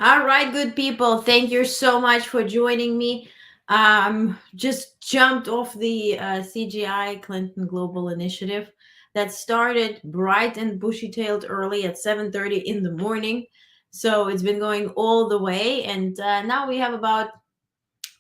All right, good people. Thank you so much for joining me. Just jumped off the CGI Clinton Global Initiative that started bright and bushy-tailed early at 7:30 in the morning. So it's been going all the way, and now we have about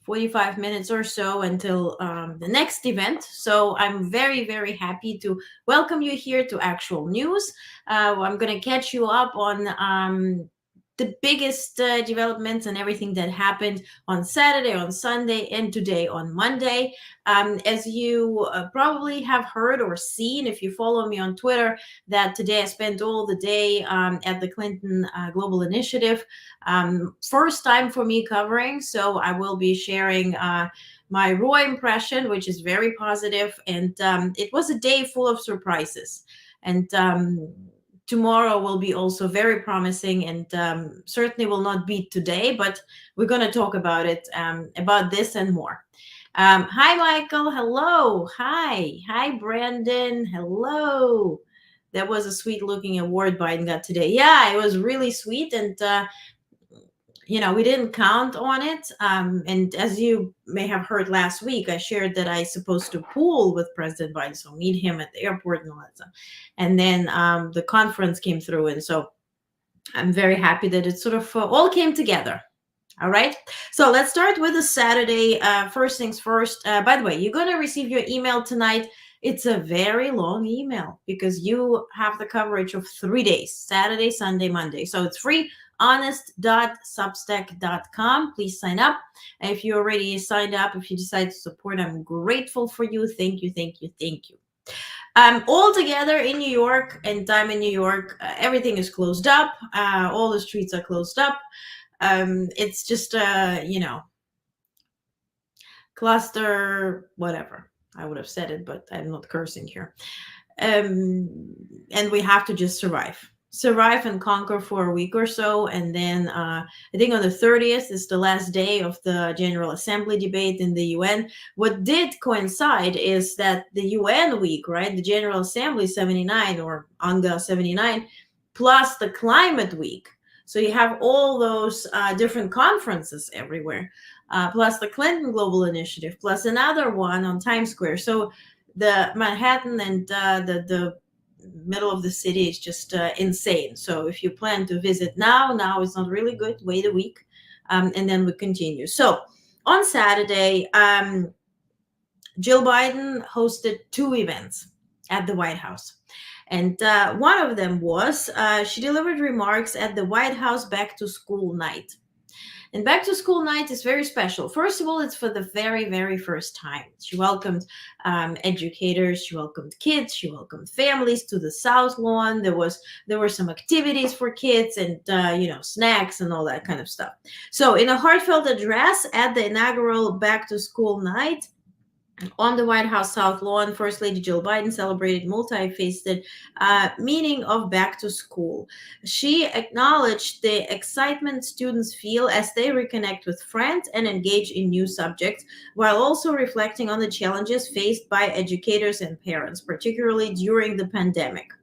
45 minutes or so until the next event. So I'm very, very happy to welcome you here to Actual News. I'm going to catch you up on the biggest developments and everything that happened on Saturday, on Sunday, and today on Monday. As you probably have heard or seen, if you follow me on Twitter, that today I spent all the day at the Clinton Global Initiative. First time for me covering, so I will be sharing my raw impression, which is very positive, and it was a day full of surprises. And tomorrow will be also very promising, and certainly will not beat today, but we're going to talk about it, about this and more. Hi, Michael. Hello. Hi, Brandon. Hello. That was a sweet looking award Biden got today. Yeah, it was really sweet, and we didn't count on it. And as you may have heard last week, I shared that I supposed to pool with President Biden, so meet him at the airport and all that stuff. And then the conference came through, and so I'm very happy that it sort of all came together. All right. So let's start with the Saturday. First things first. By the way, you're going to receive your email tonight. It's a very long email because you have the coverage of 3 days: Saturday, Sunday, Monday. So it's free. Onest.substack.com. Please sign up. If you already signed up, if you decide to support, I'm grateful for you. Thank you, thank you, thank you. All together in New York, and I'm in New York, everything is closed up. All the streets are closed up. It's just cluster whatever. I would have said it, but I'm not cursing here. And we have to just survive and conquer for a week or so, and then I think on the 30th is the last day of the General Assembly debate in the UN. What did coincide is that the UN week, right, the General Assembly 79 or UNGA 79, plus the climate week. So you have all those different conferences everywhere, plus the Clinton Global Initiative, plus another one on Times Square. So the Manhattan and the middle of the city is just insane. So if you plan to visit now is not really good. Wait a week, and then we continue. So on Saturday, Jill Biden hosted two events at the White House. And one of them was she delivered remarks at the White House Back to School night. And Back to School night is very special. First of all, it's for the very, very first time. She welcomed educators, she welcomed kids, she welcomed families to the South Lawn. There were some activities for kids and snacks and all that kind of stuff. So, in a heartfelt address at the inaugural Back to School night, on the White House South Lawn, First Lady Jill Biden celebrated multifaceted meaning of back to school. She acknowledged the excitement students feel as they reconnect with friends and engage in new subjects, while also reflecting on the challenges faced by educators and parents, particularly during the pandemic.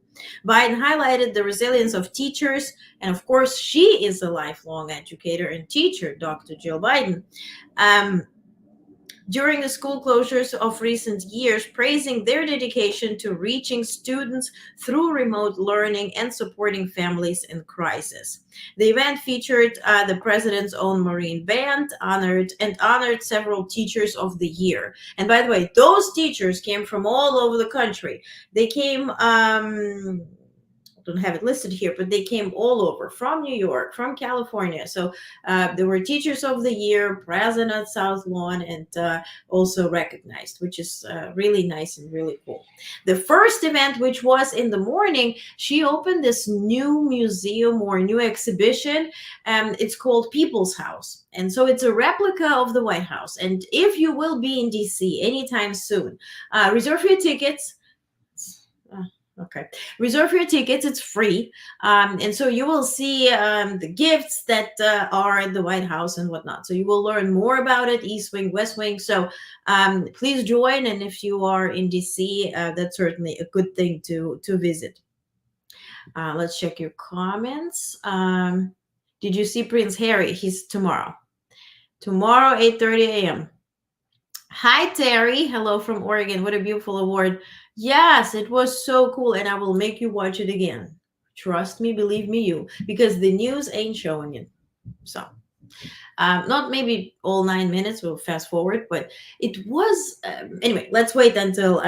Biden highlighted the resilience of teachers, and of course, she is a lifelong educator and teacher, Dr. Jill Biden. During the school closures of recent years, praising their dedication to reaching students through remote learning and supporting families in crisis. The event featured the president's own Marine Band, honored several Teachers of the Year. And by the way, those teachers came from all over the country. They came don't have it listed here, but they came all over, from New York, from California. So there were Teachers of the Year, present at South Lawn, and also recognized, which is really nice and really cool. The first event, which was in the morning, she opened this new museum or new exhibition. It's called People's House. And so it's a replica of the White House. And if you will be in DC anytime soon, reserve your tickets. Okay. Reserve your tickets. It's free. And so you will see the gifts that are at the White House and whatnot. So you will learn more about it, East Wing, West Wing. So please join. And if you are in DC, that's certainly a good thing to visit. Let's check your comments. Did you see Prince Harry? He's tomorrow 8:30 a.m. Hi, Terry. Hello from Oregon. What a beautiful award. Yes, it was so cool, and I will make you watch it again. Trust me, believe me, you, because the news ain't showing it. So, not maybe all 9 minutes. We'll fast forward, but it was anyway. Let's wait until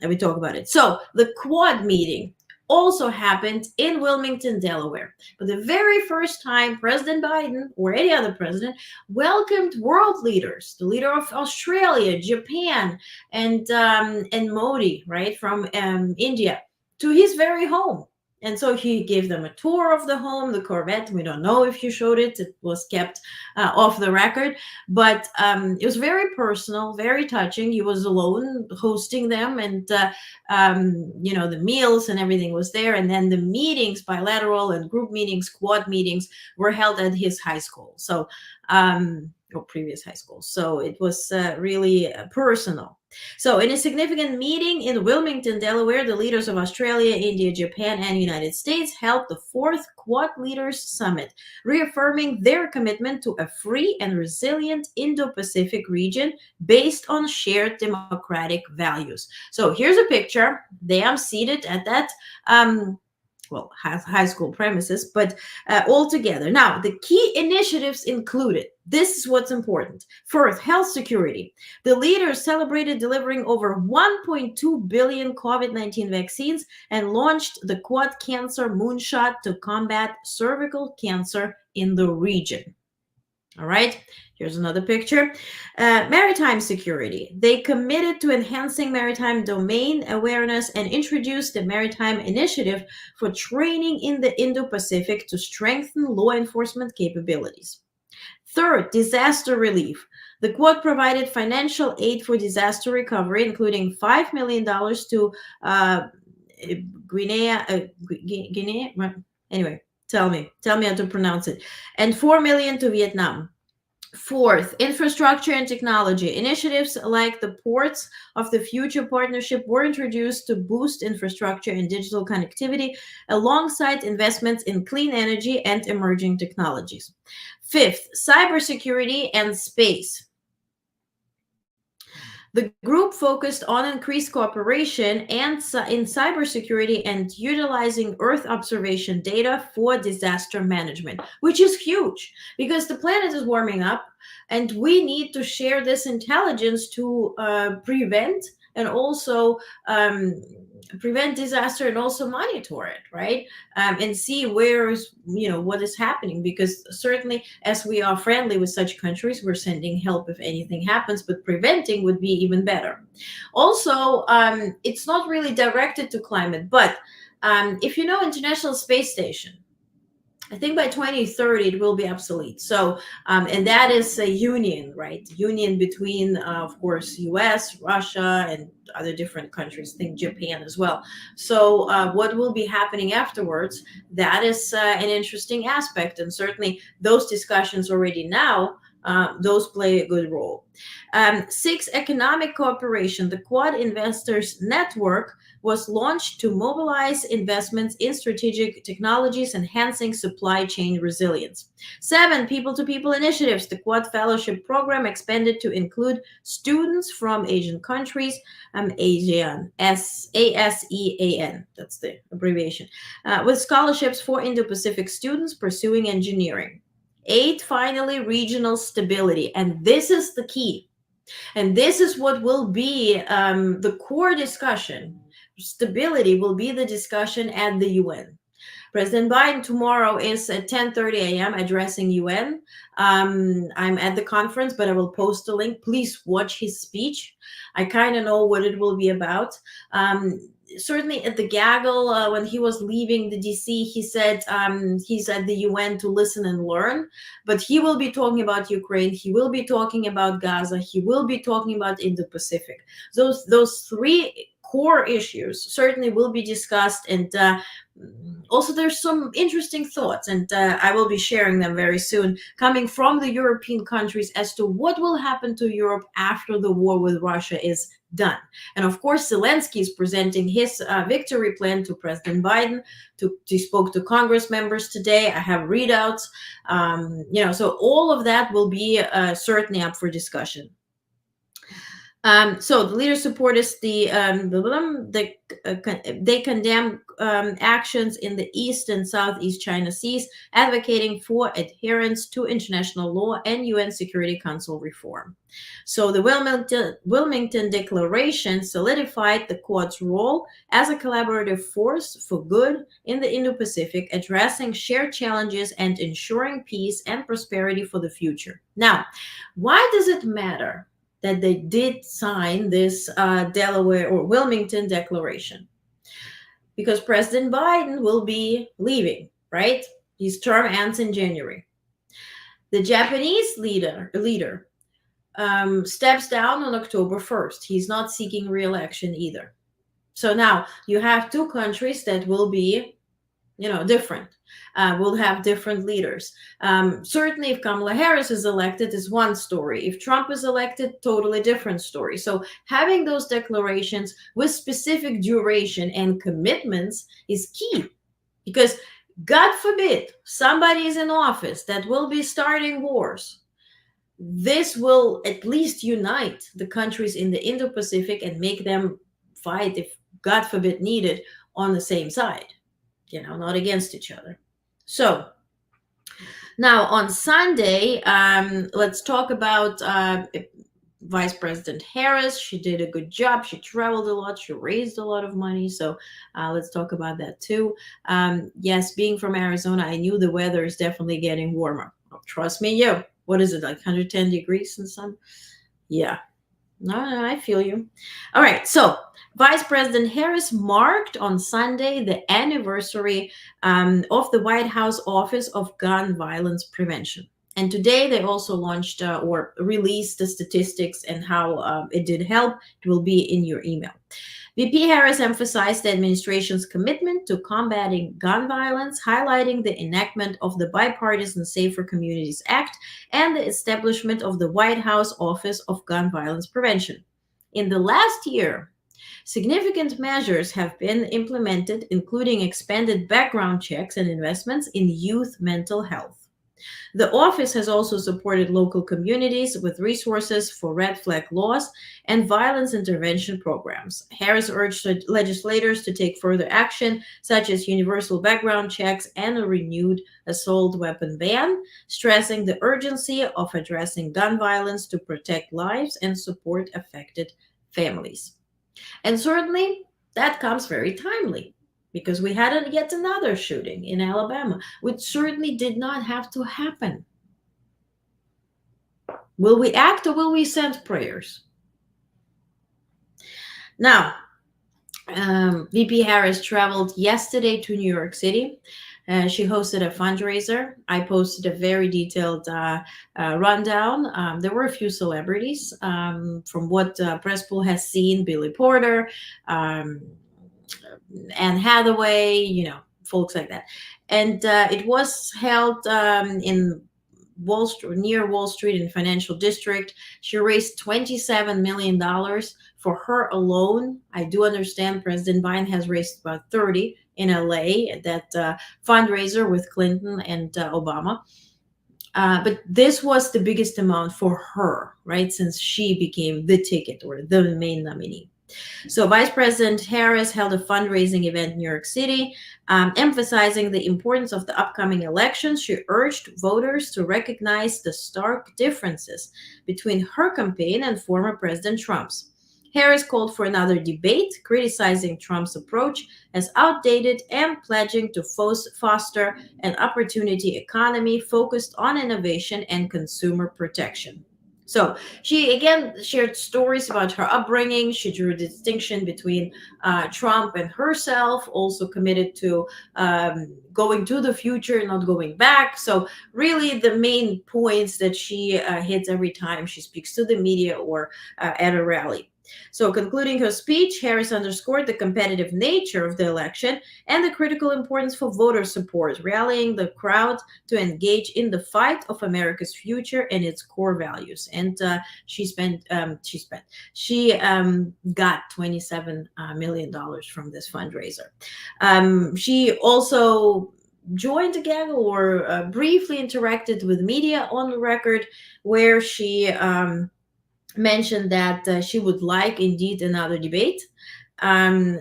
we talk about it. So, the Quad meeting also happened in Wilmington, Delaware. For the very first time, President Biden or any other president welcomed world leaders, the leader of Australia, Japan, and Modi, right, from India, to his very home. And so he gave them a tour of the home, the Corvette. We don't know if he showed it. It was kept off the record. But it was very personal, very touching. He was alone hosting them. And, the meals and everything was there. And then the meetings, bilateral and group meetings, quad meetings, were held at his high school. So, or previous high school. So it was really personal. So, in a significant meeting in Wilmington, Delaware, the leaders of Australia, India, Japan, and United States held the fourth Quad Leaders Summit, reaffirming their commitment to a free and resilient Indo-Pacific region based on shared democratic values. So, here's a picture. They are seated at that high school premises, but all together. Now, the key initiatives included, this is what's important. First, health security. The leaders celebrated delivering over 1.2 billion COVID-19 vaccines and launched the Quad Cancer Moonshot to combat cervical cancer in the region. All right, here's another picture. Maritime security. They committed to enhancing maritime domain awareness and introduced the Maritime Initiative for training in the Indo-Pacific to strengthen law enforcement capabilities. Third, disaster relief. The Quad provided financial aid for disaster recovery, including $5 million to Guinea. Anyway, tell me how to pronounce it. And $4 million to Vietnam. Fourth, infrastructure and technology. Initiatives like the Ports of the Future Partnership were introduced to boost infrastructure and digital connectivity alongside investments in clean energy and emerging technologies. Fifth, cybersecurity and space. The group focused on increased cooperation and in cybersecurity and utilizing Earth observation data for disaster management, which is huge because the planet is warming up and we need to share this intelligence to prevent and also prevent disaster and also monitor it, right? And see where is, what is happening, because certainly as we are friendly with such countries, we're sending help if anything happens, but preventing would be even better. Also, it's not really directed to climate, but if you know International Space Station, I think by 2030 it will be obsolete. So, and that is a union, right? Union between, of course, U.S., Russia, and other different countries. I think Japan as well. So, what will be happening afterwards? That is an interesting aspect, and certainly those discussions already now. Those play a good role. Six, economic cooperation. The Quad Investors Network was launched to mobilize investments in strategic technologies, enhancing supply chain resilience. Seven, people-to-people initiatives. The Quad Fellowship Program expanded to include students from Asian countries, ASEAN, ASEAN, that's the abbreviation, with scholarships for Indo-Pacific students pursuing engineering. Eight, finally, regional stability. And this is the key. And this is what will be the core discussion. Stability will be the discussion at the UN. President Biden tomorrow is at 10:30 a.m. addressing UN. I'm at the conference, but I will post a link. Please watch his speech. I kind of know what it will be about. Certainly at the gaggle, when he was leaving the DC, he said he's at the UN to listen and learn, but he will be talking about Ukraine. He will be talking about Gaza. He will be talking about Indo-Pacific. Those three core issues certainly will be discussed, and also there's some interesting thoughts, and I will be sharing them very soon, coming from the European countries as to what will happen to Europe after the war with Russia is done. And of course, Zelensky is presenting his victory plan to President Biden. He spoke to Congress members today. I have readouts. So all of that will be certainly up for discussion. So the leaders support is they condemn actions in the East and Southeast China Seas, advocating for adherence to international law and UN Security Council reform. So the Wilmington Declaration solidified the Quad's role as a collaborative force for good in the Indo-Pacific, addressing shared challenges and ensuring peace and prosperity for the future. Now, why does it matter that they did sign this Delaware or Wilmington Declaration? Because President Biden will be leaving, right? His term ends in January. The Japanese leader steps down on October 1st. He's not seeking re-election either. So now you have two countries that will be different. We'll have different leaders. Certainly, if Kamala Harris is elected, is one story. If Trump is elected, totally different story. So having those declarations with specific duration and commitments is key, because God forbid somebody is in office that will be starting wars. This will at least unite the countries in the Indo-Pacific and make them fight, if God forbid needed, on the same side. Not against each other. So now on Sunday, let's talk about Vice President Harris. She did a good job. She traveled a lot. She raised a lot of money. So let's talk about that too. Yes, being from Arizona, I knew the weather is definitely getting warmer. Oh, trust me, what is it, like 110 degrees and some? Yeah. No, I feel you. All right. So Vice President Harris marked on Sunday the anniversary of the White House Office of Gun Violence Prevention. And today they also launched or released the statistics and how it did help. It will be in your email. VP Harris emphasized the administration's commitment to combating gun violence, highlighting the enactment of the Bipartisan Safer Communities Act and the establishment of the White House Office of Gun Violence Prevention. In the last year, significant measures have been implemented, including expanded background checks and investments in youth mental health. The office has also supported local communities with resources for red flag laws and violence intervention programs. Harris urged legislators to take further action, such as universal background checks and a renewed assault weapon ban, stressing the urgency of addressing gun violence to protect lives and support affected families. And certainly, that comes very timely, because we had yet another shooting in Alabama, which certainly did not have to happen. Will we act or will we send prayers? Now, VP Harris traveled yesterday to New York City. She hosted a fundraiser. I posted a very detailed rundown. There were a few celebrities from what Press Pool has seen: Billy Porter, Anne Hathaway, folks like that. And it was held in Wall Street, near Wall Street in Financial District. She raised $27 million for her alone. I do understand President Biden has raised about 30 in LA at that fundraiser with Clinton and Obama. But this was the biggest amount for her, right? Since she became the ticket or the main nominee. So Vice President Harris held a fundraising event in New York City, emphasizing the importance of the upcoming elections. She urged voters to recognize the stark differences between her campaign and former President Trump's. Harris called for another debate, criticizing Trump's approach as outdated and pledging to foster an opportunity economy focused on innovation and consumer protection. So she again shared stories about her upbringing. She drew a distinction between Trump and herself, also committed to going to the future, not going back. So really the main points that she hits every time she speaks to the media or at a rally. So, concluding her speech, Harris underscored the competitive nature of the election and the critical importance for voter support, rallying the crowd to engage in the fight of America's future and its core values. And she got $27 million from this fundraiser. She also joined a gaggle or briefly interacted with media on the record, where she mentioned that she would like indeed another debate.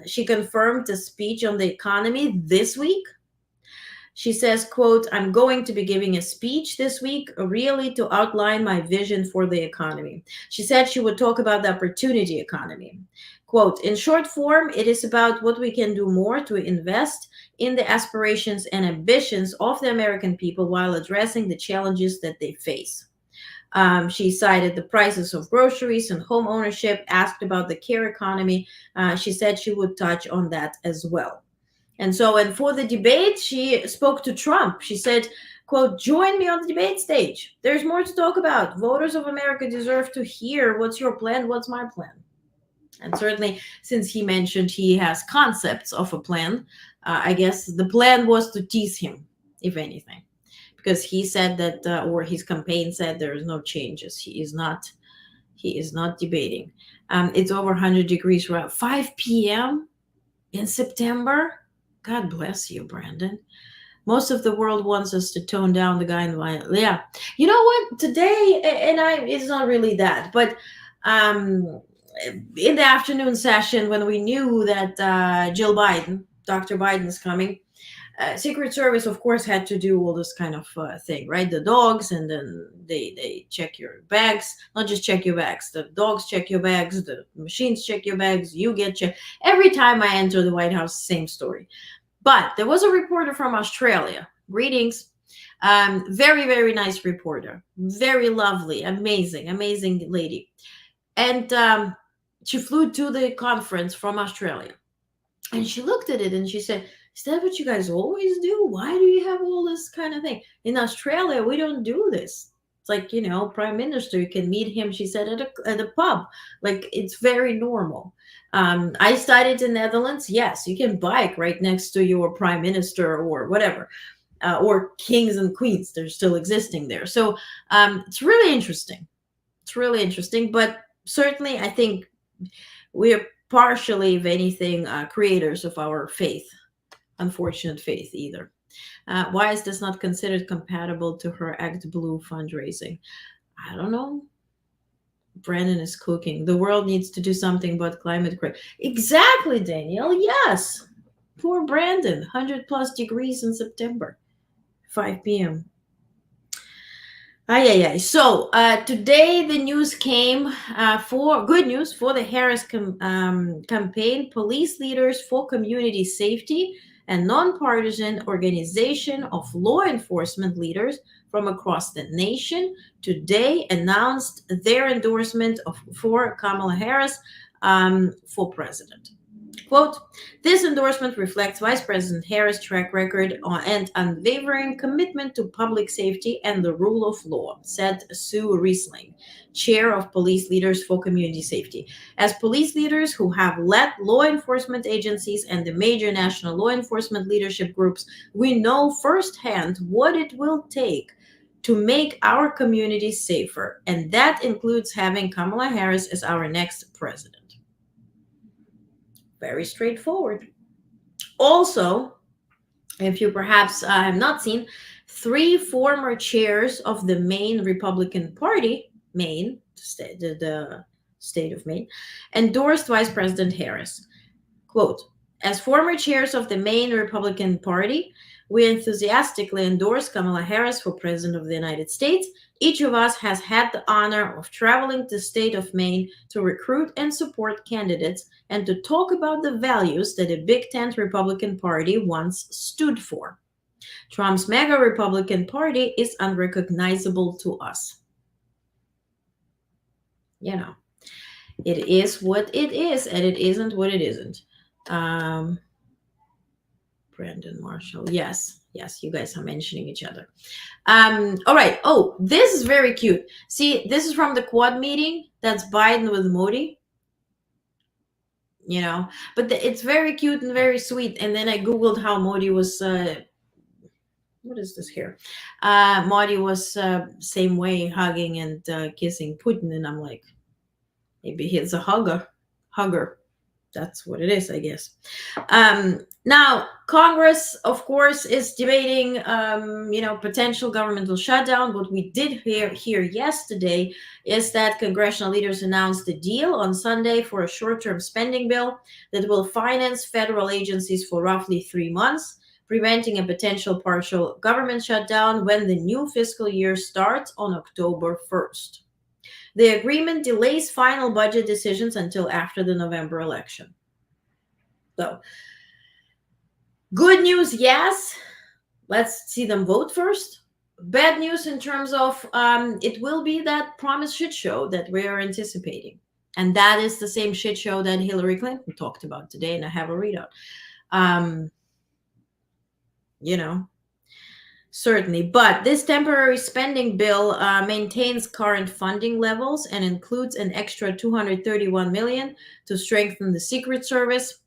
She confirmed a speech on the economy this week. She says, quote, "I'm going to be giving a speech this week, really to outline my vision for the economy." She said she would talk about the opportunity economy. Quote, "In short form, it is about what we can do more to invest in the aspirations and ambitions of the American people while addressing the challenges that they face." She cited the prices of groceries and home ownership, asked about the care economy. She said she would touch on that as well. And for the debate, she spoke to Trump. She said, quote, "Join me on the debate stage. There's more to talk about. Voters of America deserve to hear what's your plan, what's my plan." And certainly, since he mentioned he has concepts of a plan, I guess the plan was to tease him, if anything, because he said that, or his campaign said, there is no changes. He is not debating. It's over 100 degrees around 5 p.m. in September. God bless you, Brandon. Most of the world wants us to tone down the guy in the yeah. You know what? Today, it's not really that, but in the afternoon session, when we knew that Dr. Biden is coming, Secret Service, of course, had to do all this kind of thing, right? The dogs, and then they check your bags. Not just check your bags. The dogs check your bags. The machines check your bags. You get checked. Every time I enter the White House, same story. But there was a reporter from Australia. Greetings. Very, very nice reporter. Very lovely, amazing lady. And she flew to the conference from Australia. And she looked at it and she said, "Is that what you guys always do? Why do you have all this kind of thing? In Australia, we don't do this. It's like, Prime Minister, you can meet him," she said, at a pub. Like, it's very normal. I studied in Netherlands. Yes, you can bike right next to your Prime Minister or whatever. Or kings and queens. They're still existing there. So it's really interesting. It's really interesting. But certainly, I think we're partially, if anything, creators of our faith. Unfortunate faith either. Why is this not considered compatible to her Act Blue fundraising? I don't know. Brandon is cooking. The world needs to do something about climate change. Exactly, Danielle. Yes. Poor Brandon. 100 plus degrees in September. 5 p.m. So today the news came for good news for the Harris campaign. Police leaders for community safety and nonpartisan organization of law enforcement leaders from across the nation today announced their endorsement for Kamala Harris for president. Quote, "This endorsement reflects Vice President Harris' track record and unwavering commitment to public safety and the rule of law," said Sue Riesling, chair of Police Leaders for Community Safety. "As police leaders who have led law enforcement agencies and the major national law enforcement leadership groups, we know firsthand what it will take to make our communities safer, and that includes having Kamala Harris as our next president." Very straightforward. Also, if you perhaps have not seen, 3 former chairs of the Maine Republican Party, the state of Maine, endorsed Vice President Harris. Quote, "As former chairs of the Maine Republican Party, we enthusiastically endorse Kamala Harris for President of the United States. Each of us has had the honor of traveling to the state of Maine to recruit and support candidates and to talk about the values that a Big Tent Republican Party once stood for. Trump's MAGA Republican Party is unrecognizable to us." It is what it is, and it isn't what it isn't. Brandon Marshall. Yes, you guys are mentioning each other. All right. Oh, this is very cute. See, this is from the Quad meeting. That's Biden with Modi. But it's very cute and very sweet. And then I googled how Modi was. What is this here? Modi was same way, hugging and kissing Putin, and I'm like, maybe he's a hugger. That's what it is, I guess. Now, Congress, of course, is debating, potential governmental shutdown. What we did hear yesterday is that congressional leaders announced a deal on Sunday for a short-term spending bill that will finance federal agencies for roughly 3 months, preventing a potential partial government shutdown when the new fiscal year starts on October 1st. The agreement delays final budget decisions until after the November election. So, good news, yes. Let's see them vote first. Bad news in terms of it will be that promised shit show that we are anticipating. And that is the same shit show that Hillary Clinton talked about today, and I have a readout. Certainly. But this temporary spending bill maintains current funding levels and includes an extra $231 million to strengthen the Secret Service,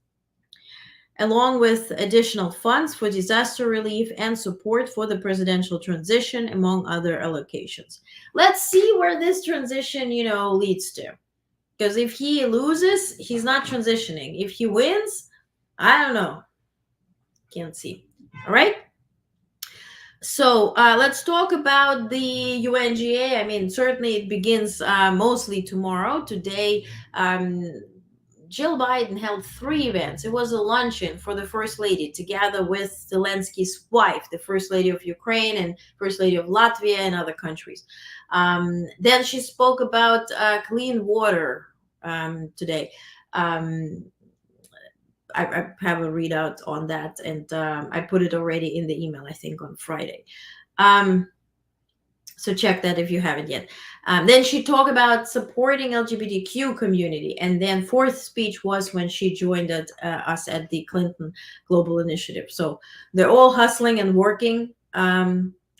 along with additional funds for disaster relief and support for the presidential transition, among other allocations. Let's see where this transition, leads to. Because if he loses, he's not transitioning. If he wins, I don't know. Can't see. All right. So let's talk about the UNGA. I mean, certainly it begins mostly tomorrow. Today, Jill Biden held 3 events. It was a luncheon for the First Lady together with Zelensky's wife, the First Lady of Ukraine and First Lady of Latvia and other countries. Then she spoke about clean water today. I have a readout on that, and I put it already in the email, I think, on Friday. So check that if you haven't yet. Then she talked about supporting LGBTQ community, and then 4th speech was when she joined us at the Clinton Global Initiative. So they're all hustling and working.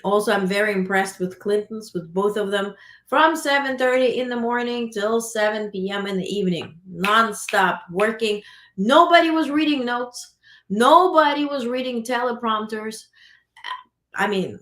Also, I'm very impressed with Clintons, with both of them, from 7:30 in the morning till 7 p.m. in the evening, nonstop working. Nobody was reading notes. Nobody was reading teleprompters. I mean,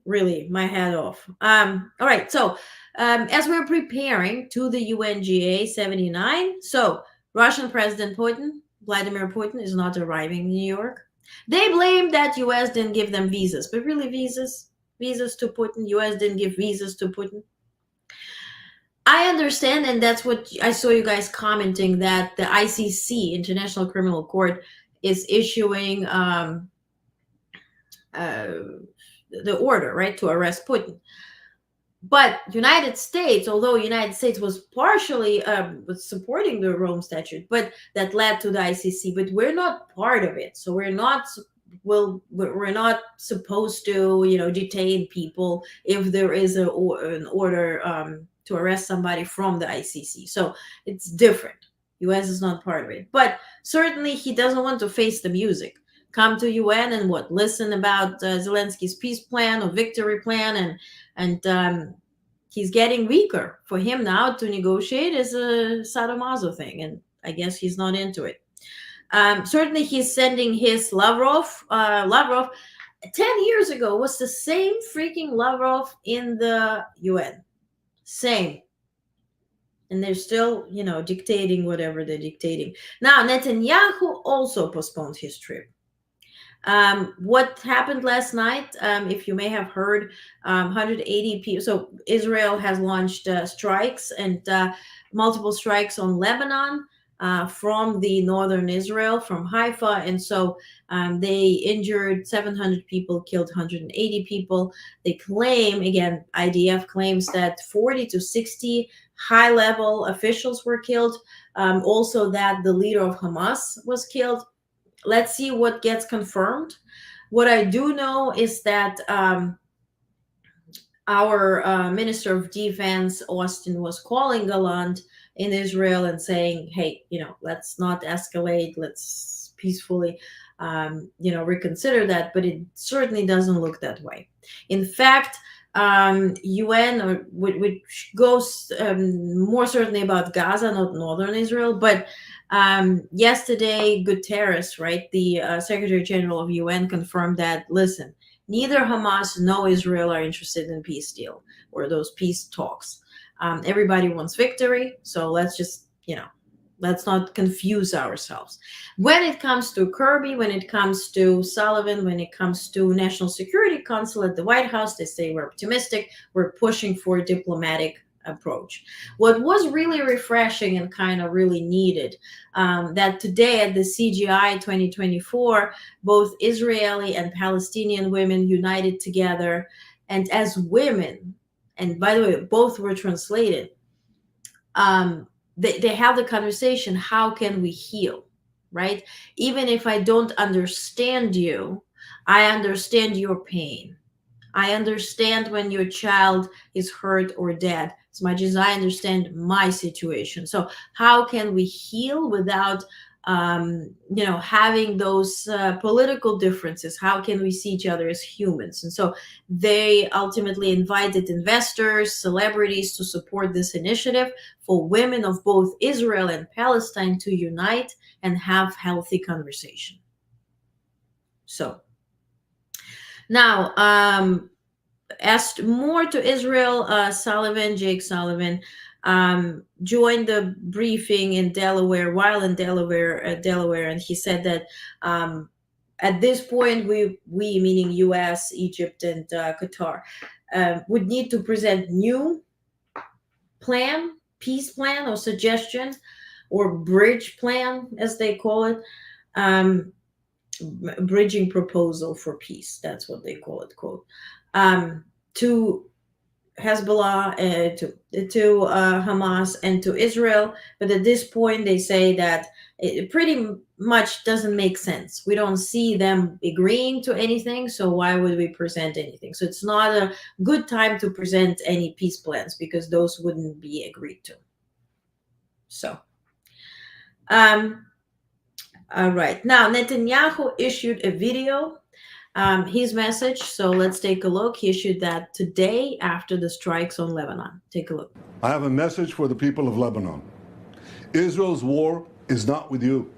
really, my hat off. All right, so as we're preparing to the UNGA 79, so Russian President Vladimir Putin, is not arriving in New York. They blame that U.S. didn't give them visas, but really visas to Putin. U.S. didn't give visas to Putin. I understand, and that's what I saw you guys commenting, that the ICC, International Criminal Court, is issuing the order, right, to arrest Putin. But United States, although United States was partially was supporting the Rome Statute, but that led to the ICC, but we're not part of it, so we're not supposed to detain people if there is an order to arrest somebody from the ICC. So it's different. US is not part of it, but certainly he doesn't want to face the music. Come to UN and listen about Zelensky's peace plan or victory plan, and he's getting weaker. For him now to negotiate is a sadomaso thing, and I guess he's not into it. Certainly he's sending his Lavrov. 10 years ago was the same freaking Lavrov in the UN. Same. And they're still, dictating whatever they're dictating. Now, Netanyahu also postponed his trip. What happened last night, if you may have heard, 180 people. So Israel has launched strikes and multiple strikes on Lebanon from the northern Israel, from Haifa. And so they injured 700 people, killed 180 people. They claim, again, IDF claims that 40 to 60 high-level officials were killed. Also that the leader of Hamas was killed. Let's see what gets confirmed. What I do know is that our Minister of Defense, Austin, was calling Gallant in Israel and saying, hey, let's not escalate. Let's peacefully, reconsider that. But it certainly doesn't look that way. In fact, UN, or which goes more certainly about Gaza, not northern Israel. But yesterday, Guterres, right, the Secretary General of UN, confirmed that, listen, neither Hamas nor Israel are interested in peace deal or those peace talks. Everybody wants victory, so let's just, let's not confuse ourselves. When it comes to Kirby, when it comes to Sullivan, when it comes to National Security Council at the White House, they say we're optimistic, we're pushing for a diplomatic approach. What was really refreshing and kind of really needed, that today at the CGI 2024, both Israeli and Palestinian women united together, and as women, and by the way, both were translated, they have the conversation, how can we heal, right? Even if I don't understand you, I understand your pain. I understand when your child is hurt or dead as much as I understand my situation. So how can we heal without having those political differences? How can we see each other as humans? And so they ultimately invited investors, celebrities to support this initiative for women of both Israel and Palestine to unite and have healthy conversation. So now, asked more to Israel, Jake Sullivan, joined the briefing in Delaware, while in Delaware, and he said that at this point, we meaning U.S., Egypt, and Qatar, would need to present new peace plan or suggestion, or bridge plan, as they call it, bridging proposal for peace. That's what they call it, quote, to Hezbollah, to Hamas, and to Israel. But at this point, they say that it pretty much doesn't make sense. We don't see them agreeing to anything, so why would we present anything? So it's not a good time to present any peace plans, because those wouldn't be agreed to. So, all right. Now, Netanyahu issued a video, his message. So let's take a look. He issued that today after the strikes on Lebanon. Take a look. I have a message for the people of Lebanon. Israel's war is not with you.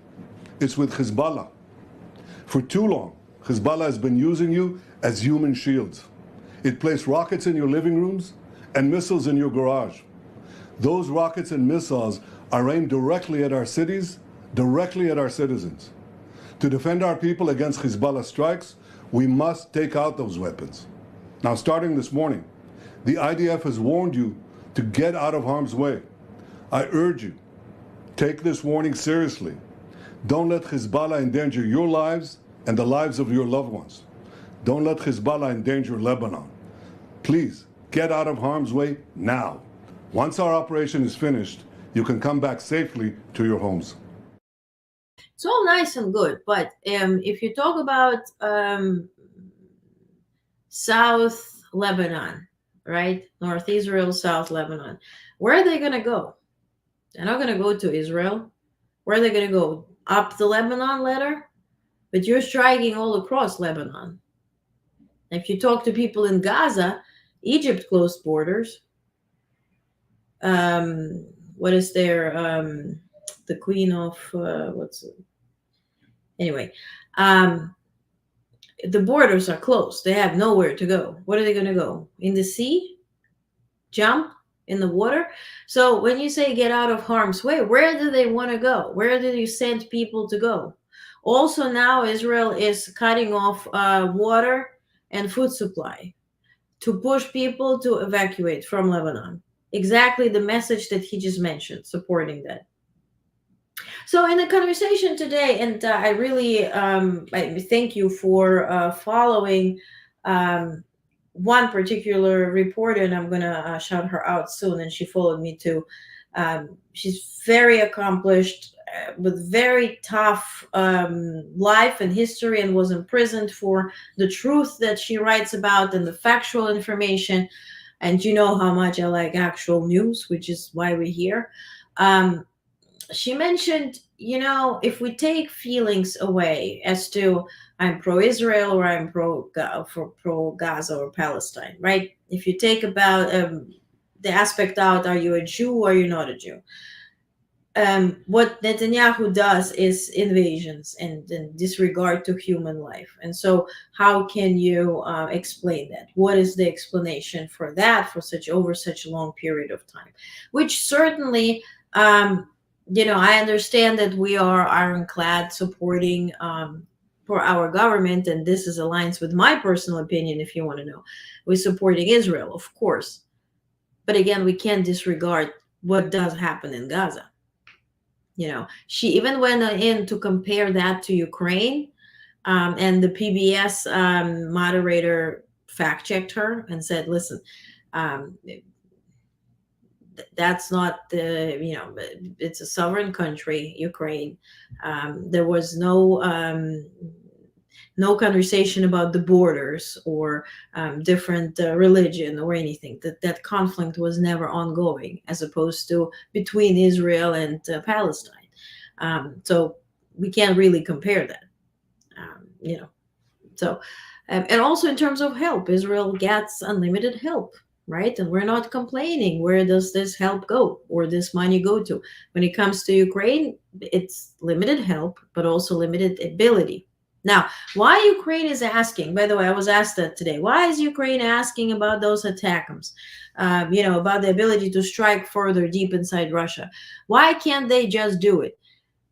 It's with Hezbollah. For too long, Hezbollah has been using you as human shields. It placed rockets in your living rooms and missiles in your garage. Those rockets and missiles are aimed directly at our cities, directly at our citizens. To defend our people against Hezbollah strikes, we must take out those weapons. Now, starting this morning, the IDF has warned you to get out of harm's way. I urge you, take this warning seriously. Don't let Hezbollah endanger your lives and the lives of your loved ones. Don't let Hezbollah endanger Lebanon. Please, get out of harm's way now. Once our operation is finished, you can come back safely to your homes. It's all nice and good, but if you talk about South Lebanon, right? North Israel, South Lebanon, where are they going to go? They're not going to go to Israel. Where are they going to go? Up the Lebanon ladder? But you're striking all across Lebanon. If you talk to people in Gaza, Egypt closed borders. What is there? The queen of what's it? Anyway, the borders are closed. They have nowhere to go. What are they going to go? In the sea? Jump in the water? So when you say get out of harm's way, where do they want to go? Where do you send people to go? Also, now Israel is cutting off water and food supply to push people to evacuate from Lebanon. Exactly the message that he just mentioned, supporting that. So in the conversation today, and I really I thank you for following one particular reporter, and I'm going to shout her out soon, and she followed me too. She's very accomplished, with very tough life and history, and was imprisoned for the truth that she writes about and the factual information. And you know how much I like actual news, which is why we're here. She mentioned, if we take feelings away as to I'm pro-Israel or I'm pro-Gaza or Palestine, right? If you take about the aspect out, are you a Jew or are you not a Jew? What Netanyahu does is invasions and disregard to human life. And so, how can you explain that? What is the explanation for that for such a long period of time? Which certainly, I understand that we are ironclad supporting for our government, and this is aligns with my personal opinion. If you want to know, we're supporting Israel, of course, but again, we can't disregard what does happen in Gaza. She even went in to compare that to Ukraine, and the PBS moderator fact checked her and said, listen, um, that's not it's a sovereign country, Ukraine. There was no conversation about the borders or different religion or anything. That conflict was never ongoing, as opposed to between Israel and Palestine. So we can't really compare that. So and also in terms of help, Israel gets unlimited help, right? And we're not complaining. Where does this help go, or this money go to? When it comes to Ukraine, it's limited help, but also limited ability. Now, why Ukraine is asking, by the way, I was asked that today, why is Ukraine asking about those ATACMS, about the ability to strike further deep inside Russia? Why can't they just do it?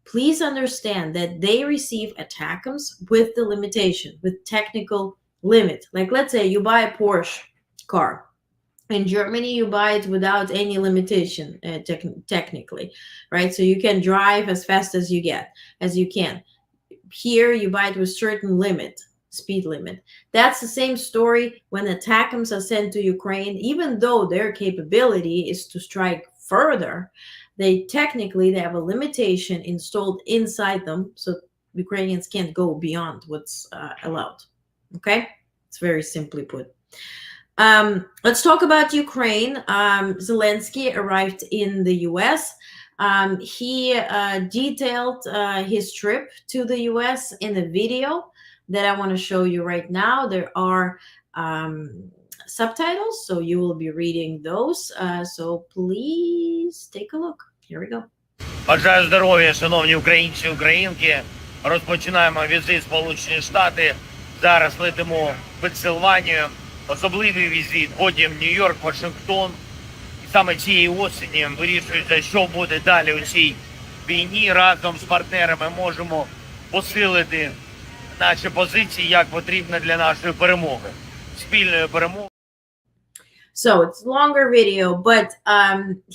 Please understand that they receive ATACMS with the limitation, with technical limit. Like, let's say you buy a Porsche car. In Germany, you buy it without any limitation, technically, right? So you can drive as fast as you can. Here, you buy it with certain speed limit. That's the same story when ATACMS are sent to Ukraine. Even though their capability is to strike further, they have a limitation installed inside them, so Ukrainians can't go beyond what's allowed. Okay, it's very simply put. Let's talk about Ukraine. Zelensky arrived in the U.S. He detailed his trip to the US in a video that I want to show you right now. There are subtitles, so you will be reading those. So please take a look. Here we go. Бажаю здоров'я, шановні українці і українки. Розпочинаємо візит в Сполучені Штати. Зараз летимо в Пенсильванію. Особливий візит, потім Нью-Йорк, Вашингтон. Саме цієї осені вирішується, що буде далі у цій війні. Разом з партнерами можемо посилити наші позиції, як потрібно для нашої перемоги. Спільної перемоги. So it's longer video, but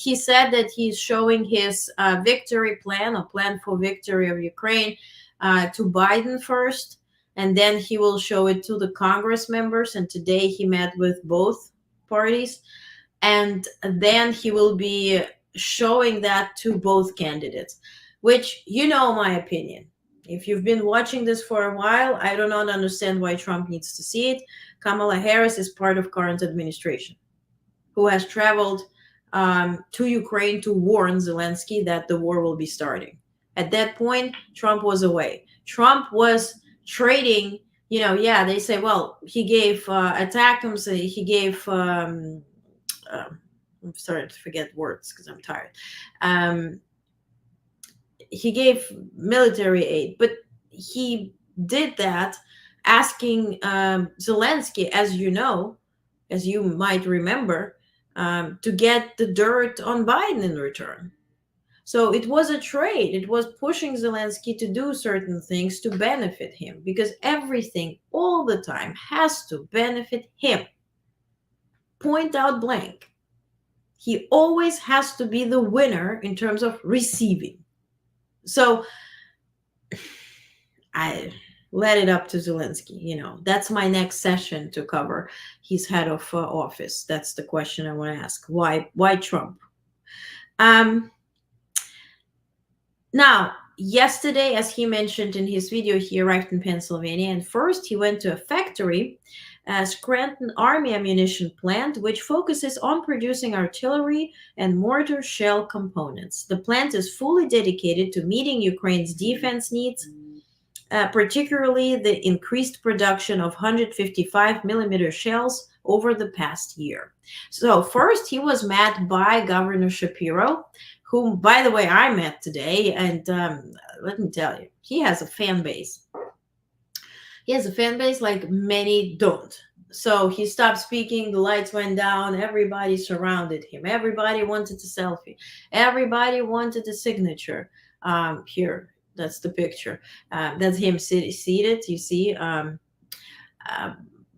he said that he's showing his victory plan, a plan for victory of Ukraine, to Biden first, and then he will show it to the Congress members. And today he met with both parties. And then he will be showing that to both candidates, which, my opinion. If you've been watching this for a while, I do not understand why Trump needs to see it. Kamala Harris is part of current administration, who has traveled to Ukraine to warn Zelensky that the war will be starting. At that point, Trump was away. Trump was trading, they say, well, he gave ATACMS, he gave... I'm starting to forget words because I'm tired. He gave military aid, but he did that asking Zelensky, as you might remember, to get the dirt on Biden in return. So it was a trade. It was pushing Zelensky to do certain things to benefit him, because everything all the time has to benefit him. Point out blank. He always has to be the winner in terms of receiving. So I let it up to Zelensky. That's my next session to cover. He's head of office. That's the question I want to ask. Why Trump? Now, yesterday, as he mentioned in his video, he arrived in Pennsylvania, and first he went to a factory, Scranton Army Ammunition Plant, which focuses on producing artillery and mortar shell components. The plant is fully dedicated to meeting Ukraine's defense needs, particularly the increased production of 155 millimeter shells over the past year. So first, he was met by Governor Shapiro, whom, by the way, I met today. And let me tell you, he has a fan base. He has a fan base like many don't. So he stopped speaking, the lights went down, everybody surrounded him, everybody wanted a selfie, everybody wanted a signature. Here, that's the picture. That's him seated, you see, uh,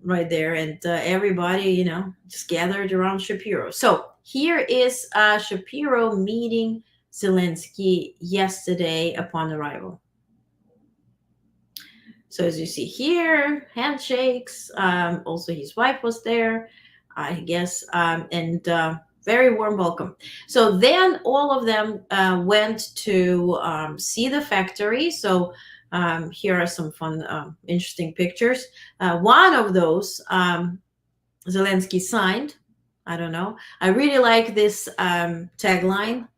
right there. And everybody, just gathered around Shapiro. So here is Shapiro meeting Zelensky yesterday upon arrival. So as you see here, handshakes. Also, his wife was there, I guess, and very warm welcome. So then all of them went to see the factory. So here are some fun, interesting pictures. One of those Zelensky signed. I don't know. I really like this tagline: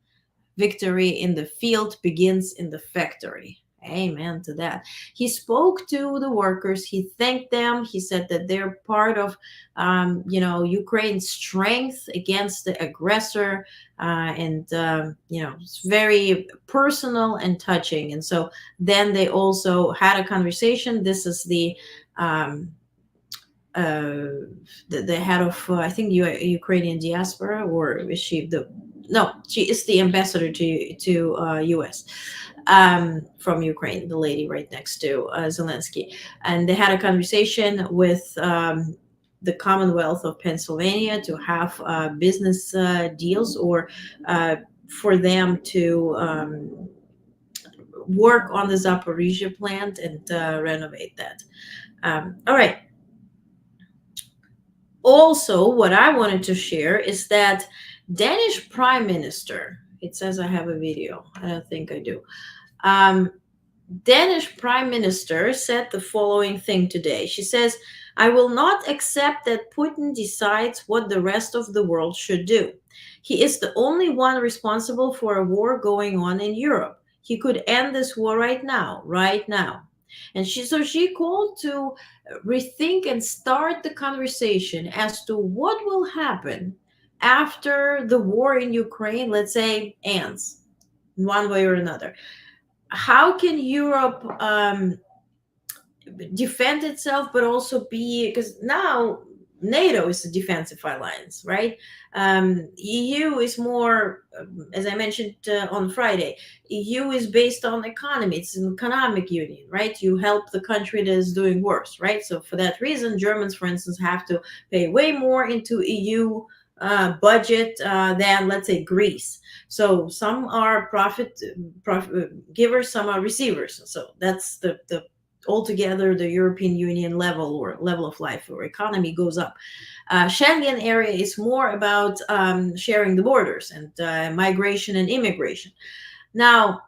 "Victory in the field begins in the factory." Amen to that. He spoke to the workers. He thanked them. He said that they're part of, Ukraine's strength against the aggressor, and it's very personal and touching. And so then they also had a conversation. This is um, the head of I think Ukrainian diaspora, or is she the? No, she is the ambassador to U.S. From Ukraine, the lady right next to Zelensky, and they had a conversation with the Commonwealth of Pennsylvania to have business deals, or for them to work on the Zaporizhia plant and renovate that. All right. Also, what I wanted to share is that Danish Prime Minister, it says I have a video. I don't think I do. Danish Prime Minister said the following thing today. She says, "I will not accept that Putin decides what the rest of the world should do. He is the only one responsible for a war going on in Europe. He could end this war right now, right now." And she called to rethink and start the conversation as to what will happen after the war in Ukraine, let's say, ends in one way or another. How can Europe defend itself, but also be, because now NATO is a defensive alliance, right? EU is more, as I mentioned on Friday, EU is based on economy. It's an economic union, right? You help the country that is doing worse, right? So for that reason, Germans, for instance, have to pay way more into EU budget than, let's say, Greece. So some are profit givers, some are receivers. So that's the altogether the European Union level, or level of life or economy, goes up. Schengen area is more about sharing the borders and migration and immigration. Now,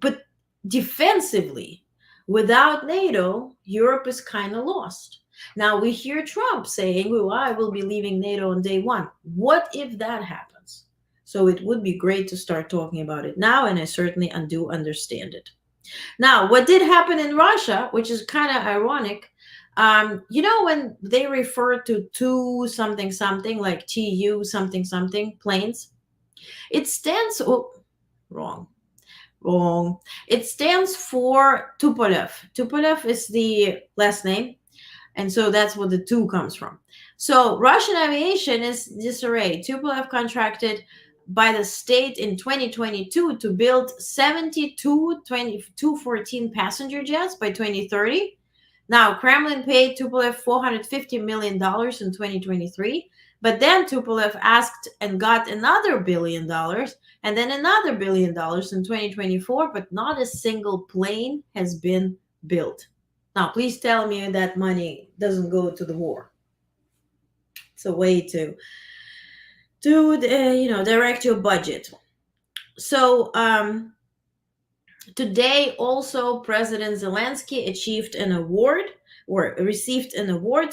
but defensively, without NATO, Europe is kind of lost. Now we hear Trump saying, "Well, I will be leaving NATO on day one." What if that happens? So it would be great to start talking about it now, and I certainly do understand it. Now, what did happen in Russia, which is kind of ironic, when they refer to two something something, like TU something something planes, it stands, wrong. It stands for Tupolev. Tupolev is the last name, and so that's what the two comes from. So Russian aviation is disarray. Tupolev contracted by the state in 2022 to build 72 214 passenger jets by 2030. Now, Kremlin paid Tupolev $450 million in 2023, but then Tupolev asked and got another $1 billion, and then another $1 billion in 2024, but not a single plane has been built. Now, please tell me that money doesn't go to the war. It's a way to direct your budget. So today also President Zelensky received an award,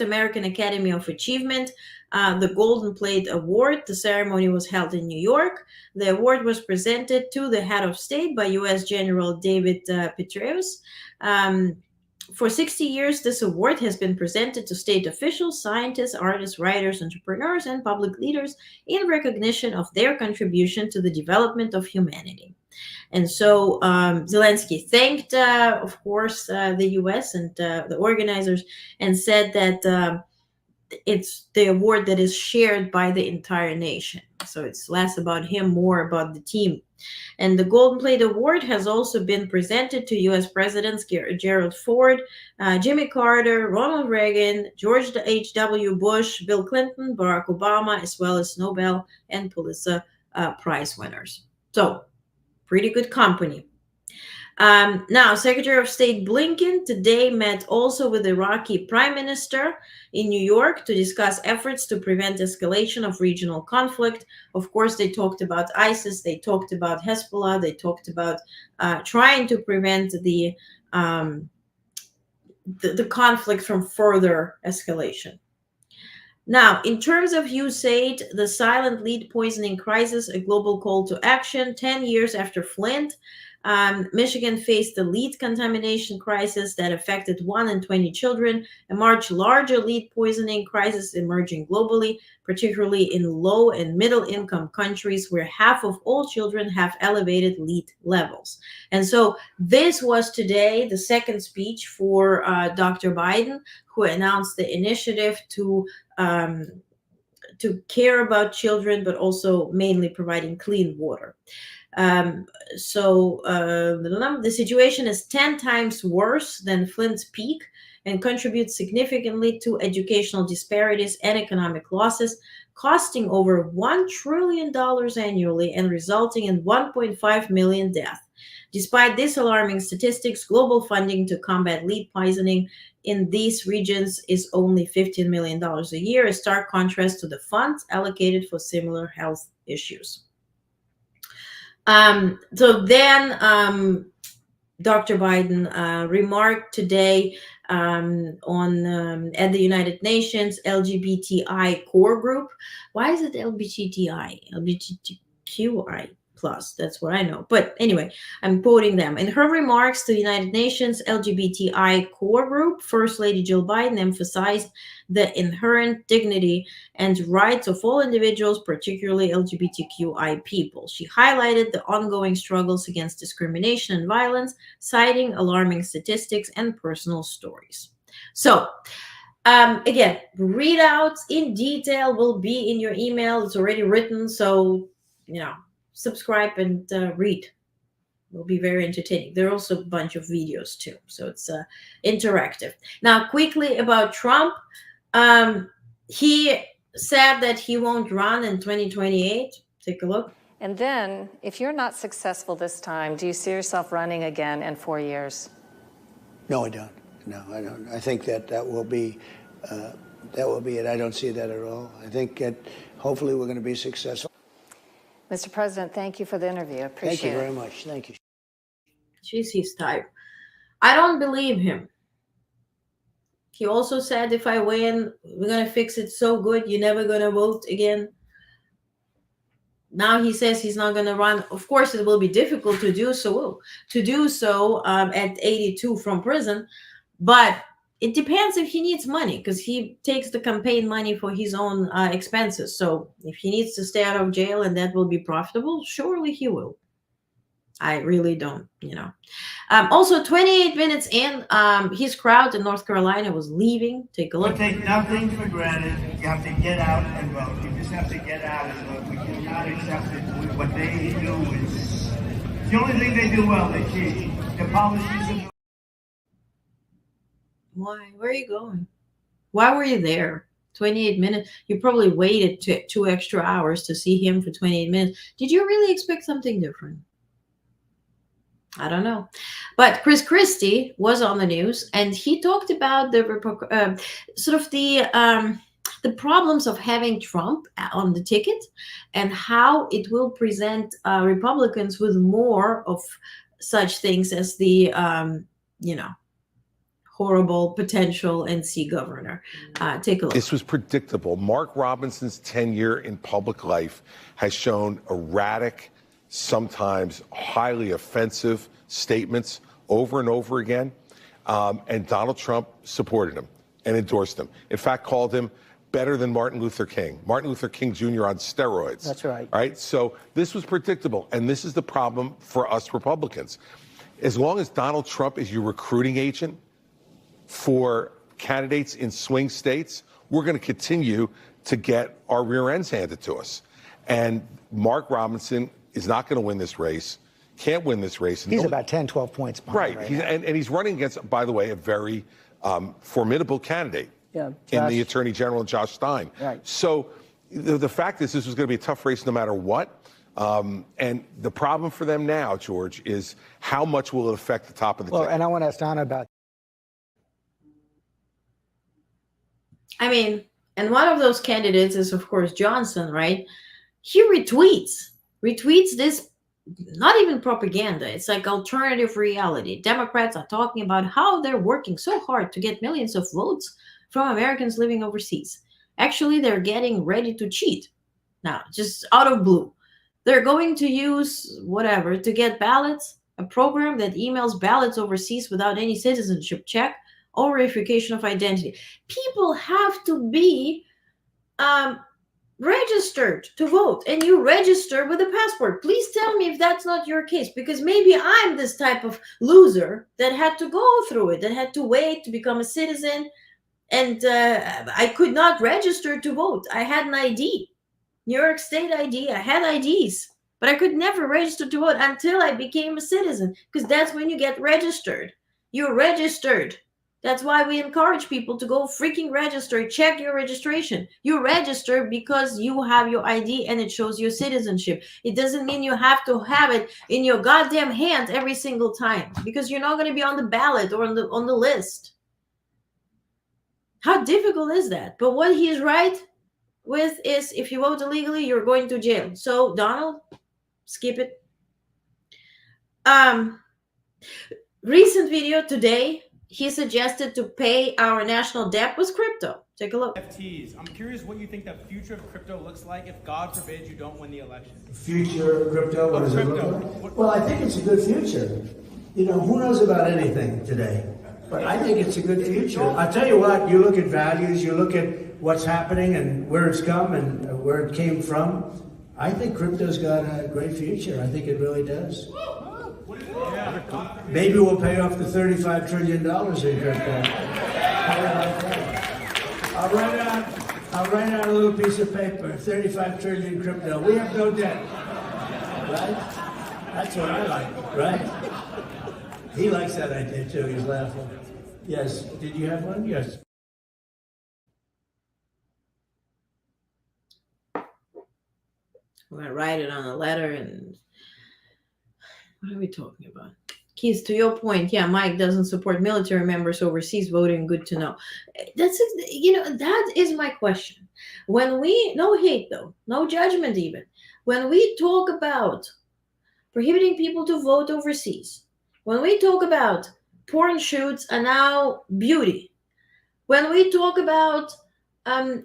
American Academy of Achievement, the Golden Plate Award. The ceremony was held in New York. The award was presented to the head of state by U.S. General David Petraeus. For 60 years, this award has been presented to state officials, scientists, artists, writers, entrepreneurs, and public leaders in recognition of their contribution to the development of humanity. And so Zelensky thanked, of course, the US and the organizers, and said that it's the award that is shared by the entire nation. So it's less about him, more about the team. And the Golden Plate Award has also been presented to U.S. Presidents Gerald Ford, Jimmy Carter, Ronald Reagan, George H.W. Bush, Bill Clinton, Barack Obama, as well as Nobel and Pulitzer Prize winners. So, pretty good company. Now, Secretary of State Blinken today met also with the Iraqi Prime Minister in New York to discuss efforts to prevent escalation of regional conflict. Of course, they talked about ISIS, they talked about Hezbollah, they talked about trying to prevent the conflict from further escalation. Now, in terms of USAID, the silent lead poisoning crisis, a global call to action, 10 years after Flint, Michigan faced the lead contamination crisis that affected 1 in 20 children, a much larger lead poisoning crisis emerging globally, particularly in low and middle income countries where half of all children have elevated lead levels. And so this was today the second speech for Dr. Biden, who announced the initiative to care about children, but also mainly providing clean water. The situation is 10 times worse than Flint's peak and contributes significantly to educational disparities and economic losses, costing over $1 trillion annually and resulting in 1.5 million deaths. Despite these alarming statistics, global funding to combat lead poisoning in these regions is only $15 million a year, a stark contrast to the funds allocated for similar health issues. So then Dr. Biden remarked today at the United Nations LGBTI core group. Why is it LGBTI? LGBTQI plus, that's what I know. But anyway, I'm quoting them. In her remarks to the United Nations LGBTI core group, First Lady Jill Biden emphasized the inherent dignity and rights of all individuals, particularly LGBTQI people. She highlighted the ongoing struggles against discrimination and violence, citing alarming statistics and personal stories. So, again, readouts in detail will be in your email. It's already written, so, subscribe and read. Will be very entertaining. There are also a bunch of videos too, so it's interactive. Now, quickly about Trump. He said that he won't run in 2028. Take a look. And then, if you're not successful this time, do you see yourself running again in 4 years? No, I don't. No, I don't. I think that will be it. I don't see that at all. I think that hopefully we're going to be successful. Mr. President, thank you for the interview. I appreciate it. Thank you very much. Thank you. Jeez, he's tired. I don't believe him. He also said, if I win, we're going to fix it so good, you're never going to vote again. Now he says he's not going to run. Of course, it will be difficult to do so at 82 from prison. But it depends if he needs money, because he takes the campaign money for his own expenses. So if he needs to stay out of jail and that will be profitable, surely he will. I really don't, Also, 28 minutes in, his crowd in North Carolina was leaving. Take a look. Take nothing for granted. You have to get out and vote. You just have to get out and vote. We cannot accept it. What they do is the only thing they do well. They cheat. The policies. Why? Where are you going? Why were you there? 28 minutes. You probably waited 2 extra hours to see him for 28 minutes. Did you really expect something different? I don't know. But Chris Christie was on the news, and he talked about the problems of having Trump on the ticket and how it will present Republicans with more of such things as the, horrible potential NC governor. Take a look. This was predictable. Mark Robinson's tenure in public life has shown erratic, sometimes highly offensive statements over and over again. And Donald Trump supported him and endorsed him. In fact, called him better than Martin Luther King. Martin Luther King Jr. on steroids. That's right. Right? So this was predictable. And this is the problem for us Republicans. As long as Donald Trump is your recruiting agent for candidates in swing states, we're going to continue to get our rear ends handed to us. And Mark Robinson is not going to win this race, can't win this race. He's about 10, 12 points behind. Right. And he's running against, by the way, a very formidable candidate in the Attorney General, Josh Stein. Right. So the fact is this was going to be a tough race no matter what. And the problem for them now, George, is how much will it affect the top of the ticket? And I want to ask Donna about. I mean, and one of those candidates is, of course, Johnson, right? He retweets this, not even propaganda. It's like alternative reality. Democrats are talking about how they're working so hard to get millions of votes from Americans living overseas. Actually, they're getting ready to cheat now, just out of blue. They're going to use whatever to get ballots, a program that emails ballots overseas without any citizenship check or verification of identity. People have to be registered to vote, and you register with a passport. Please tell me if that's not your case, because maybe I'm this type of loser that had to go through it, that had to wait to become a citizen, and I could not register to vote. I had an ID, New York State ID. I had IDs, but I could never register to vote until I became a citizen, because that's when you get registered. You're registered. That's why we encourage people to go freaking register, check your registration. You register because you have your ID and it shows your citizenship. It doesn't mean you have to have it in your goddamn hand every single time, because you're not going to be on the ballot or on the list. How difficult is that? But what he's right with is, if you vote illegally, you're going to jail. So Donald, skip it. Recent video today, he suggested to pay our national debt with crypto. Take a look. NFTs. I'm curious what you think the future of crypto looks like if, God forbid, you don't win the election. Future of crypto, what does it look like? Well, I think it's a good future. You know, who knows about anything today? But I think it's a good future. I'll tell you what, you look at values, you look at what's happening and where it's come and where it came from. I think crypto's got a great future. I think it really does. Maybe we'll pay off the $35 trillion in crypto. I'll write out a little piece of paper, 35 trillion crypto. We have no debt, right? That's what I like, right? He likes that idea too, he's laughing. Yes, did you have one? Yes. I'm going to write it on a letter. And what are we talking about? Keys, to your point, yeah, Mike doesn't support military members overseas voting. Good to know. That's, that is my question. When we, no hate though, no judgment even. When we talk about prohibiting people to vote overseas, when we talk about porn shoots are now beauty, when we talk about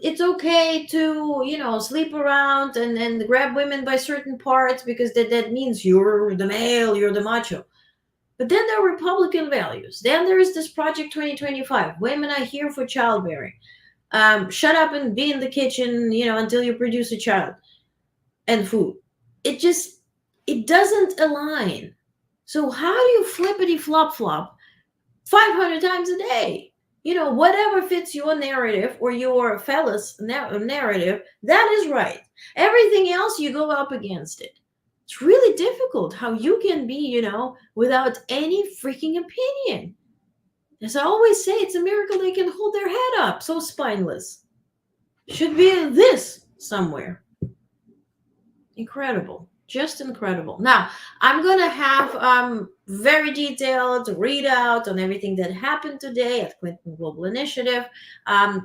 it's okay to, sleep around and grab women by certain parts because that means you're the male, you're the macho. But then there are Republican values. Then there is this Project 2025. Women are here for childbearing. Shut up and be in the kitchen, until you produce a child and food. It doesn't align. So how do you flippity flop 500 times a day? Whatever fits your narrative or your fella's narrative, that is right. Everything else, you go up against it. It's really difficult how you can be, without any freaking opinion. As I always say, it's a miracle they can hold their head up, so spineless. Should be this somewhere. Incredible. Just incredible. Now, I'm going to have very detailed readout on everything that happened today at Clinton Global Initiative,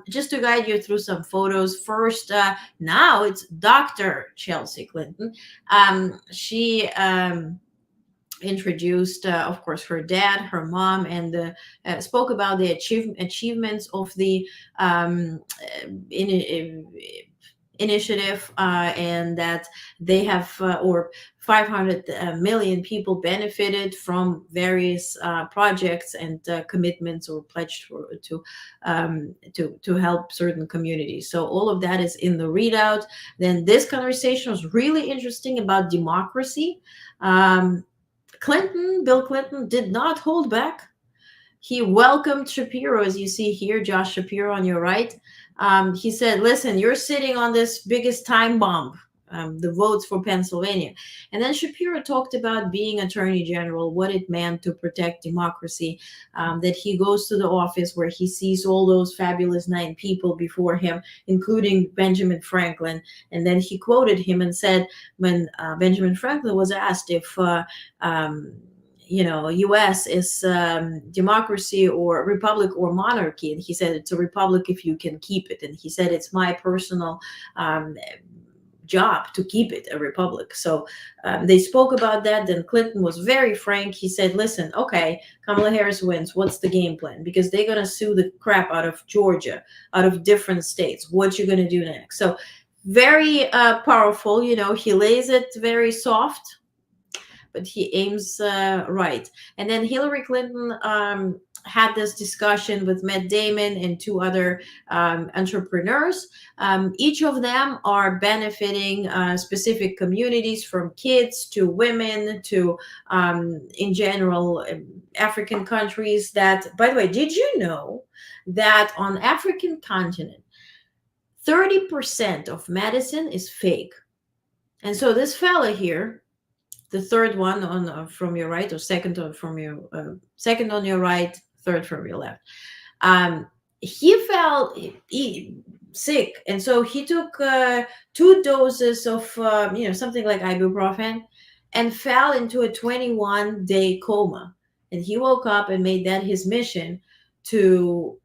just to guide you through some photos. First, now it's Dr. Chelsea Clinton. She introduced, of course, her dad, her mom, and spoke about the achievements of the initiative, and that they have or 500 million people benefited from various projects and commitments or pledged to help certain communities. So all of that is in the readout. Then this conversation was really interesting about democracy. Bill Clinton did not hold back. He welcomed Shapiro, as you see here, Josh Shapiro on your right. He said, listen, you're sitting on this biggest time bomb, the votes for Pennsylvania. And then Shapiro talked about being attorney general, what it meant to protect democracy, that he goes to the office where he sees all those fabulous 9 people before him, including Benjamin Franklin. And then he quoted him and said, when Benjamin Franklin was asked if U.S. is democracy or republic or monarchy, and he said it's a republic if you can keep it, and he said it's my personal job to keep it a republic. So they spoke about that. Then Clinton was very frank. He said, listen, okay, Kamala Harris wins, what's the game plan? Because they're going to sue the crap out of Georgia, out of different states. What you going to do next? So very powerful. He lays it very soft, but he aims right. And then Hillary Clinton had this discussion with Matt Damon and 2 other entrepreneurs. Each of them are benefiting specific communities, from kids to women to, in general, African countries. That, by the way, did you know that on African continent, 30% of medicine is fake? And so this fella here, the third one on from your right, or second on from your second on your right, third from your left. He fell sick, and so he took 2 doses of something like ibuprofen, and fell into a 21-day coma. And he woke up and made that his mission to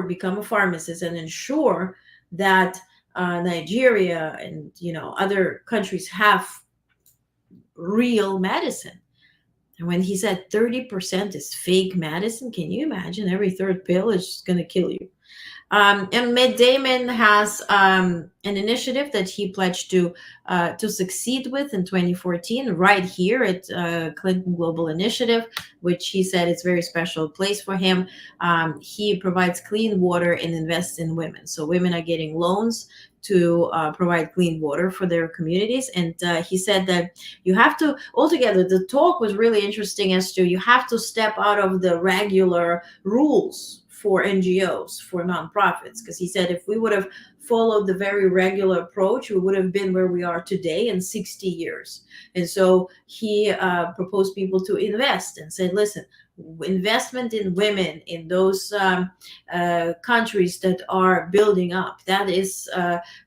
become a pharmacist and ensure that Nigeria and other countries have real medicine. And when he said 30% is fake medicine, can you imagine? Every 3rd pill is going to kill you. And Matt Damon has an initiative that he pledged to succeed with in 2014, right here at Clinton Global Initiative, which he said is a very special place for him. He provides clean water and invests in women. So women are getting loans to provide clean water for their communities. And he said that you have to, altogether, the talk was really interesting as to you have to step out of the regular rules for NGOs, for nonprofits, because he said if we would have followed the very regular approach, we would have been where we are today in 60 years. And so he proposed people to invest and said, listen, investment in women in those countries that are building up, that is,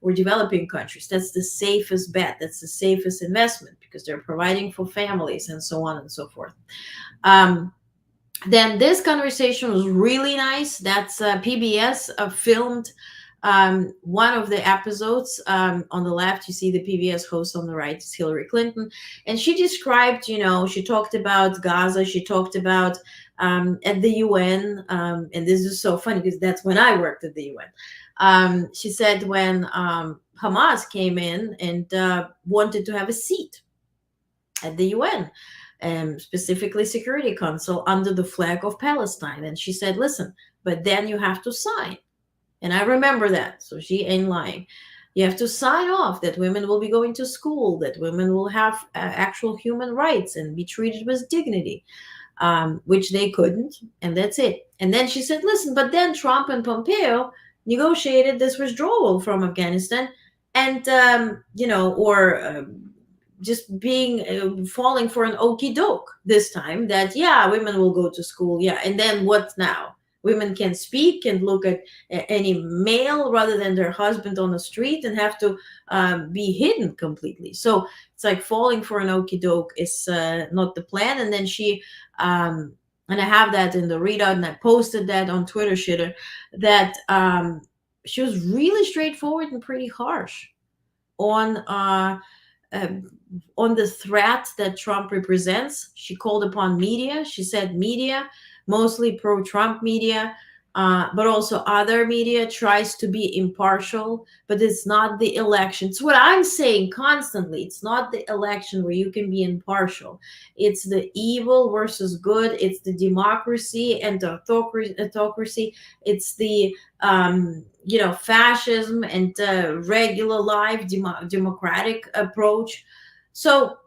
or developing countries, that's the safest bet, that's the safest investment, because they're providing for families and so on and so forth. Then this conversation was really nice. That's PBS filmed one of the episodes. On the left, you see the PBS host. On the right is Hillary Clinton. And she described, she talked about Gaza. She talked about at the UN. And this is so funny because that's when I worked at the UN. She said when Hamas came in and wanted to have a seat at the UN, specifically Security Council, under the flag of Palestine. And she said, listen, but then you have to sign. And I remember that. So she ain't lying. You have to sign off that women will be going to school, that women will have actual human rights and be treated with dignity, which they couldn't. And that's it. And then she said, listen, but then Trump and Pompeo negotiated this withdrawal from Afghanistan and, just being falling for an okie doke this time that, yeah, women will go to school. Yeah. And then what now? Women can speak and look at any male rather than their husband on the street and have to be hidden completely. So it's like falling for an okie doke is not the plan. And then she, and I have that in the readout and I posted that on Twitter, shitter, that she was really straightforward and pretty harsh on the threat that Trump represents. She called upon media. She said media, mostly pro-Trump media, but also other media tries to be impartial, but it's not the election. It's what I'm saying constantly. It's not the election where you can be impartial. It's the evil versus good. It's the democracy and autocracy. It's the fascism and regular life democratic approach. So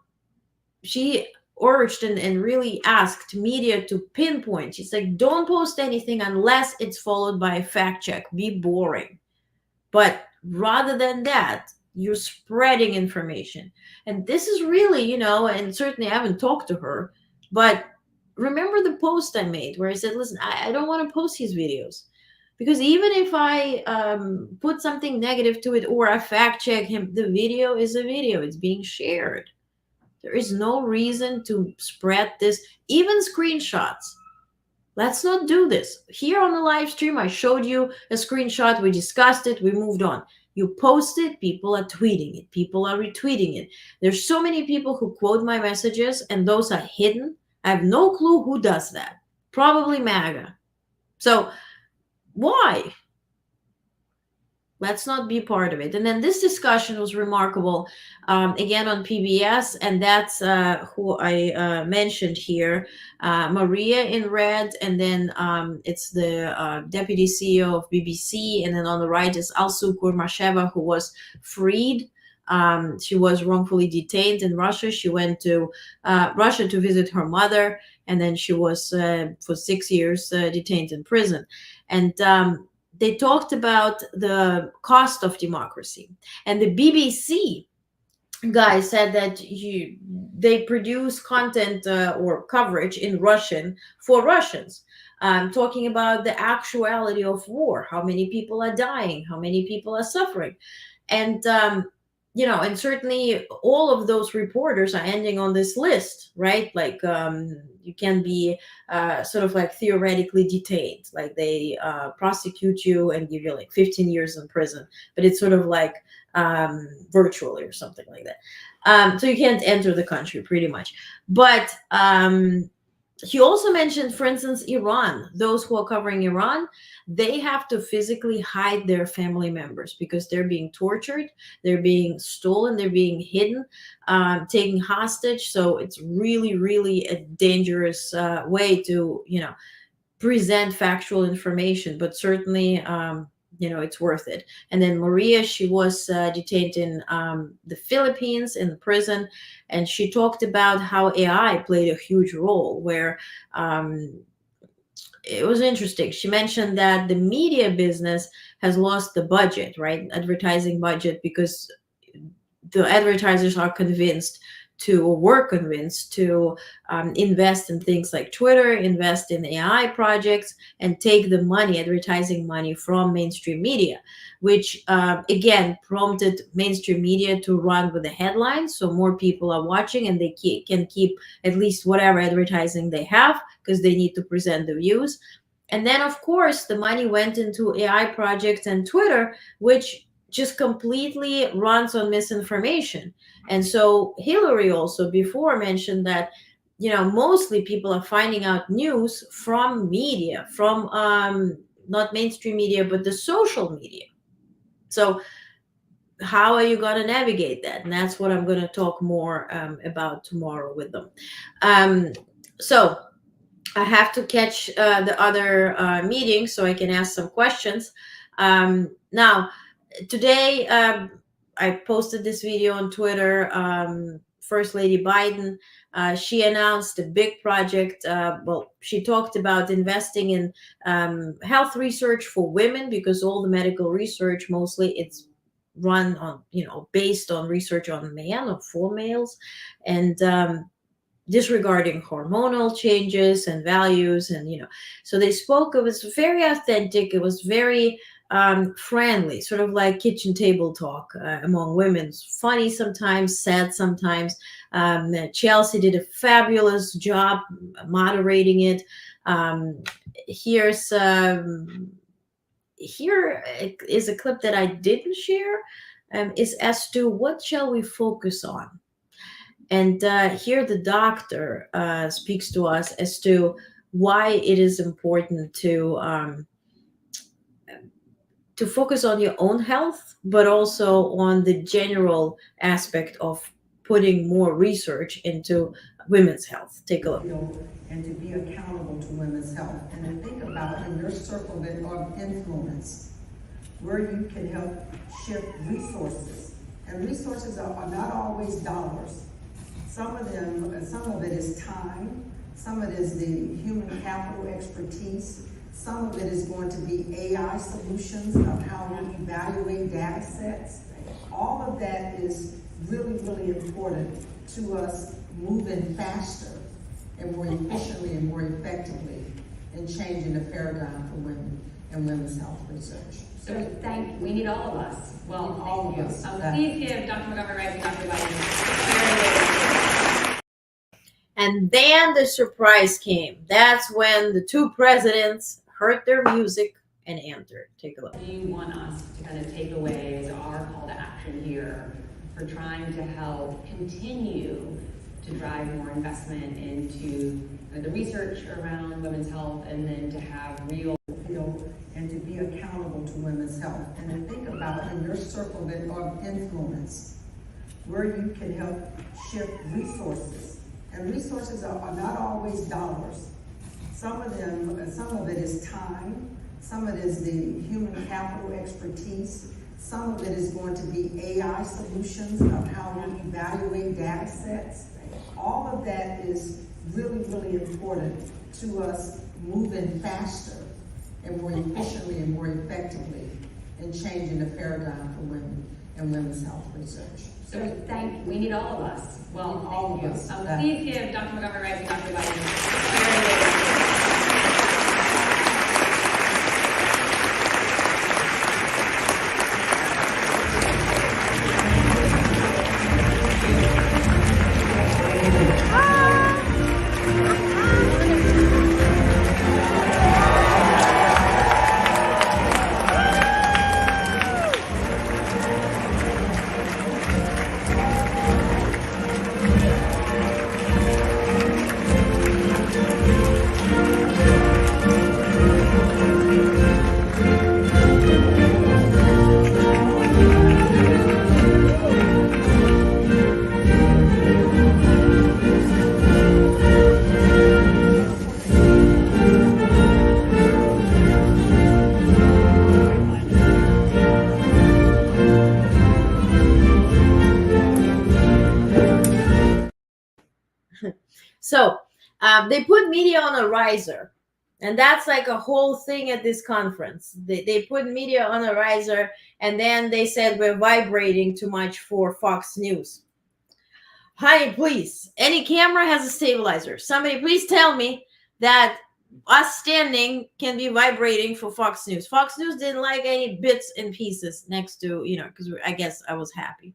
she urged and really asked media to pinpoint. She's like, don't post anything unless it's followed by a fact check. Be boring. But rather than that, you're spreading information. And this is really, and certainly I haven't talked to her, but remember the post I made where I said, listen, I don't want to post these videos. Because even if I put something negative to it or I fact check him, the video is a video. It's being shared. There is no reason to spread this, even screenshots. Let's not do this. Here on the live stream, I showed you a screenshot. We discussed it. We moved on. You post it, people are tweeting it. People are retweeting it. There's so many people who quote my messages, and those are hidden. I have no clue who does that. Probably MAGA. So why? Let's not be part of it. And then this discussion was remarkable, again on PBS, and that's who I mentioned here, Maria in red, and then it's the deputy CEO of BBC, and then on the right is Alsu Kurmasheva, who was freed. She was wrongfully detained in Russia. She went to Russia to visit her mother, and then she was for 6 years detained in prison. And they talked about the cost of democracy. And the BBC guy said that they produce content or coverage in Russian for Russians, talking about the actuality of war, how many people are dying, how many people are suffering. And and certainly all of those reporters are ending on this list, right? Like you can be sort of like theoretically detained, like they prosecute you and give you like 15 years in prison, but it's sort of like virtually or something like that. So you can't enter the country pretty much. But he also mentioned, for instance, Iran. Those who are covering Iran, they have to physically hide their family members because they're being tortured, they're being stolen, they're being hidden, taken hostage. So it's really, really a dangerous way to, present factual information. But certainly, it's worth it. And then Maria, she was detained in the Philippines in the prison, and she talked about how AI played a huge role where it was interesting. She mentioned that the media business has lost the budget, right? Advertising budget, because the advertisers are convinced or were convinced to invest in things like Twitter, invest in AI projects, and take the money, advertising money, from mainstream media, which again prompted mainstream media to run with the headlines, so more people are watching and they can keep at least whatever advertising they have because they need to present the views. And then, of course, the money went into AI projects and Twitter, which just completely runs on misinformation. And so Hillary also before mentioned that, mostly people are finding out news from media, from not mainstream media, but the social media. So how are you going to navigate that? And that's what I'm going to talk more about tomorrow with them. So I have to catch the other meeting so I can ask some questions. Now, today, I posted this video on Twitter. First Lady Biden, she announced a big project. She talked about investing in health research for women, because all the medical research, mostly it's run on, based on research on men or for males, and disregarding hormonal changes and values. And, so they spoke, it was very authentic. It was very friendly, sort of like kitchen table talk among women. It's funny sometimes, sad sometimes. Chelsea did a fabulous job moderating it. Here is a clip that I didn't share, is as to what shall we focus on. And here the doctor speaks to us as to why it is important to to focus on your own health, but also on the general aspect of putting more research into women's health. Take a look. And to be accountable to women's health, and to think about in your circle of influence where you can help shift resources. And resources are not always dollars. Some of it is time, some of it is the human capital expertise, some of it is going to be AI solutions of how we evaluate data sets. All of that is really, really important to us moving faster and more efficiently and more effectively in changing the paradigm for women and women's health research. So we need all of us. Well, all thank of you. us. Please give Dr. McGovern Rice and Dr. Biden. And then the surprise came. That's when the two presidents heard their music and entered. Take a look. Do you want us to kind of take away as our call to action here for trying to help continue to drive more investment into the research around women's health, and then to have real and to be accountable to women's health, and to think about in your circle of influence where you can help shift resources. And resources are not always dollars. Some of it is time, some of it is the human capital expertise, some of it is going to be AI solutions of how we evaluate data sets. All of that is really, really important to us moving faster and more efficiently and more effectively in changing the paradigm for women and women's health research. So we need all of us. Well, all thank of you. us. Please give Dr. McGovern Rice and Dr. Biden. So they put media on a riser, and that's like a whole thing at this conference. They put media on a riser, and then they said we're vibrating too much for Fox News. Hi, please, any camera has a stabilizer. Somebody please tell me that us standing can be vibrating for Fox News. Fox News didn't like any bits and pieces next to, because I guess I was happy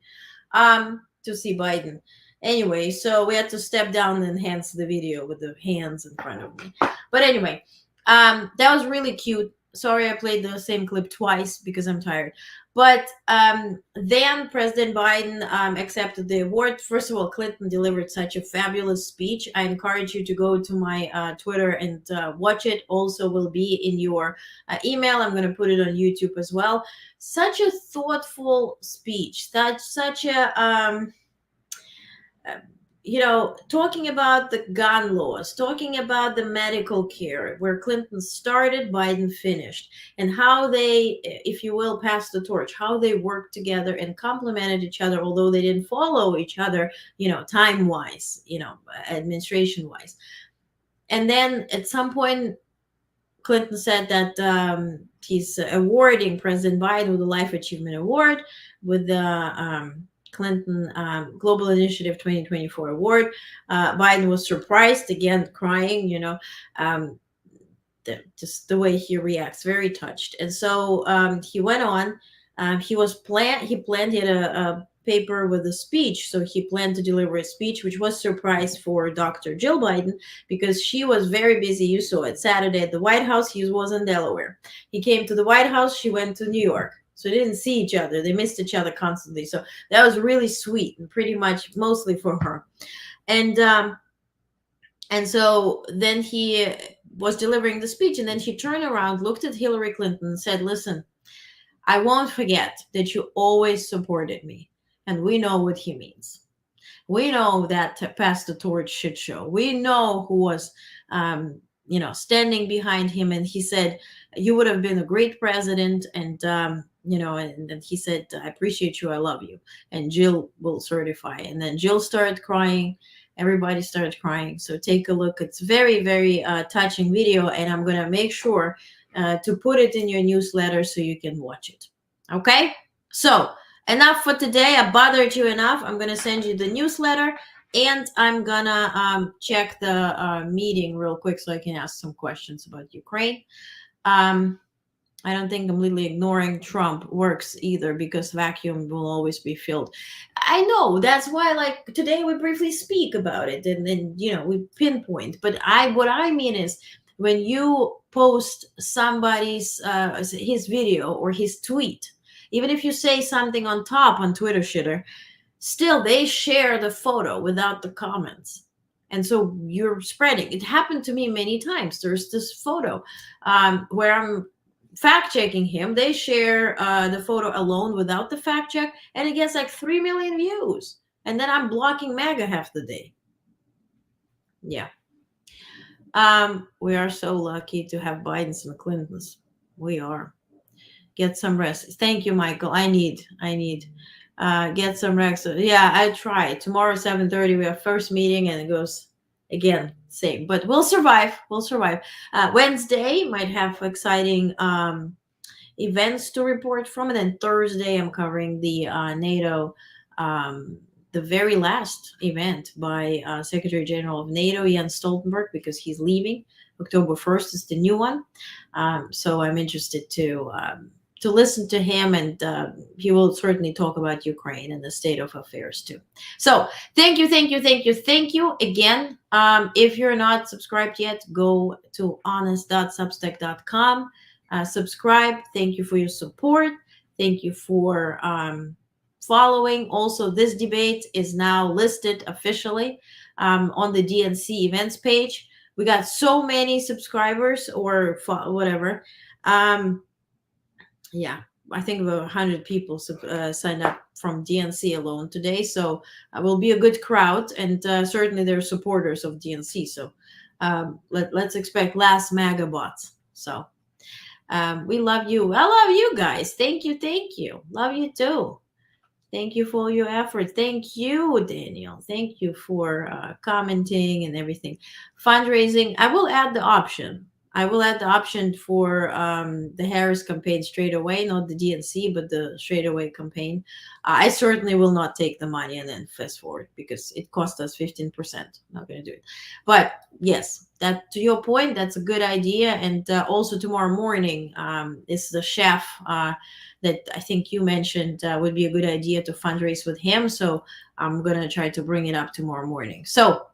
to see Biden. Anyway, so we had to step down and enhance the video with the hands in front of me. But anyway, that was really cute. Sorry I played the same clip twice because I'm tired. But then President Biden accepted the award. First of all, Clinton delivered such a fabulous speech. I encourage you to go to my Twitter and watch it. Also will be in your email. I'm going to put it on YouTube as well. Such a thoughtful speech. Such a... talking about the gun laws, talking about the medical care, where Clinton started, Biden finished, and how they, if you will, passed the torch, how they worked together and complemented each other, although they didn't follow each other, time-wise, administration-wise. And then at some point, Clinton said that he's awarding President Biden with a Life Achievement Award with the Clinton Global Initiative 2024 Award. Biden was surprised, again, crying, just the way he reacts, very touched. And so he went on. He had a paper with a speech. So he planned to deliver a speech, which was a surprise for Dr. Jill Biden because she was very busy. You saw it Saturday at the White House. He was in Delaware. He came to the White House. She went to New York. So they didn't see each other. They missed each other constantly. So that was really sweet and pretty much mostly for her. And so then he was delivering the speech, and then he turned around, looked at Hillary Clinton and said, listen, I won't forget that you always supported me. And we know what he means. We know that pass the torch shit show. We know who was, standing behind him. And he said, you would have been a great president. And, and he said, I appreciate you. I love you. And Jill will certify. And then Jill started crying. Everybody started crying. So take a look. It's very, very touching video. And I'm going to make sure to put it in your newsletter so you can watch it. Okay? So enough for today. I bothered you enough. I'm going to send you the newsletter, and I'm going to check the meeting real quick so I can ask some questions about Ukraine. I don't think completely ignoring Trump works either, because vacuum will always be filled. I know, that's why, like, today we briefly speak about it, and then, we pinpoint. But what I mean is, when you post somebody's his video or his tweet, even if you say something on top on Twitter shitter, still they share the photo without the comments. And so you're spreading. It happened to me many times. There's this photo where I'm fact checking him. They share the photo alone without the fact check, and it gets like 3 million views. And then I'm blocking MAGA half the day. Yeah. We are so lucky to have Bidens and Clintons. We are. Get some rest. Thank you, Michael. I need get some rest. Yeah, I try. Tomorrow 7:30 we have first meeting, and it goes again same. But we'll survive. We'll survive. Wednesday might have exciting events to report from, and then Thursday I'm covering the NATO. The very last event by Secretary General of NATO, Jens Stoltenberg, because he's leaving. October 1st is the new one. So I'm interested to listen to him, and he will certainly talk about Ukraine and the state of affairs too. So thank you again. If you're not subscribed yet, go to onest.substack.com. Subscribe. Thank you for your support. Thank you for following. Also, this debate is now listed officially on the DNC events page. We got so many subscribers, or whatever. Yeah, I think about 100 people signed up from DNC alone today. So will be a good crowd, and certainly they're supporters of DNC. So let's expect last MAGA bots. So we love you. I love you guys. Thank you. Love you too. Thank you for your effort. Thank you, Daniel. Thank you for commenting and everything. Fundraising, I will add the option. For the Harris campaign straight away, not the DNC, but the straight away campaign. I certainly will not take the money and then fast forward, because it cost us 15%. Not going to do it. But yes, that, to your point, that's a good idea. And also tomorrow morning is the chef that I think you mentioned would be a good idea to fundraise with him. So I'm going to try to bring it up tomorrow morning. So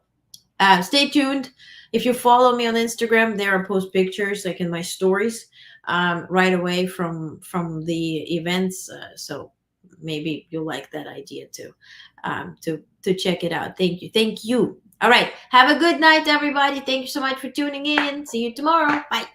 stay tuned. If you follow me on Instagram, there I post pictures, like in my stories, right away from the events. So maybe you'll like that idea too, to check it out. Thank you. All right. Have a good night, everybody. Thank you so much for tuning in. See you tomorrow. Bye.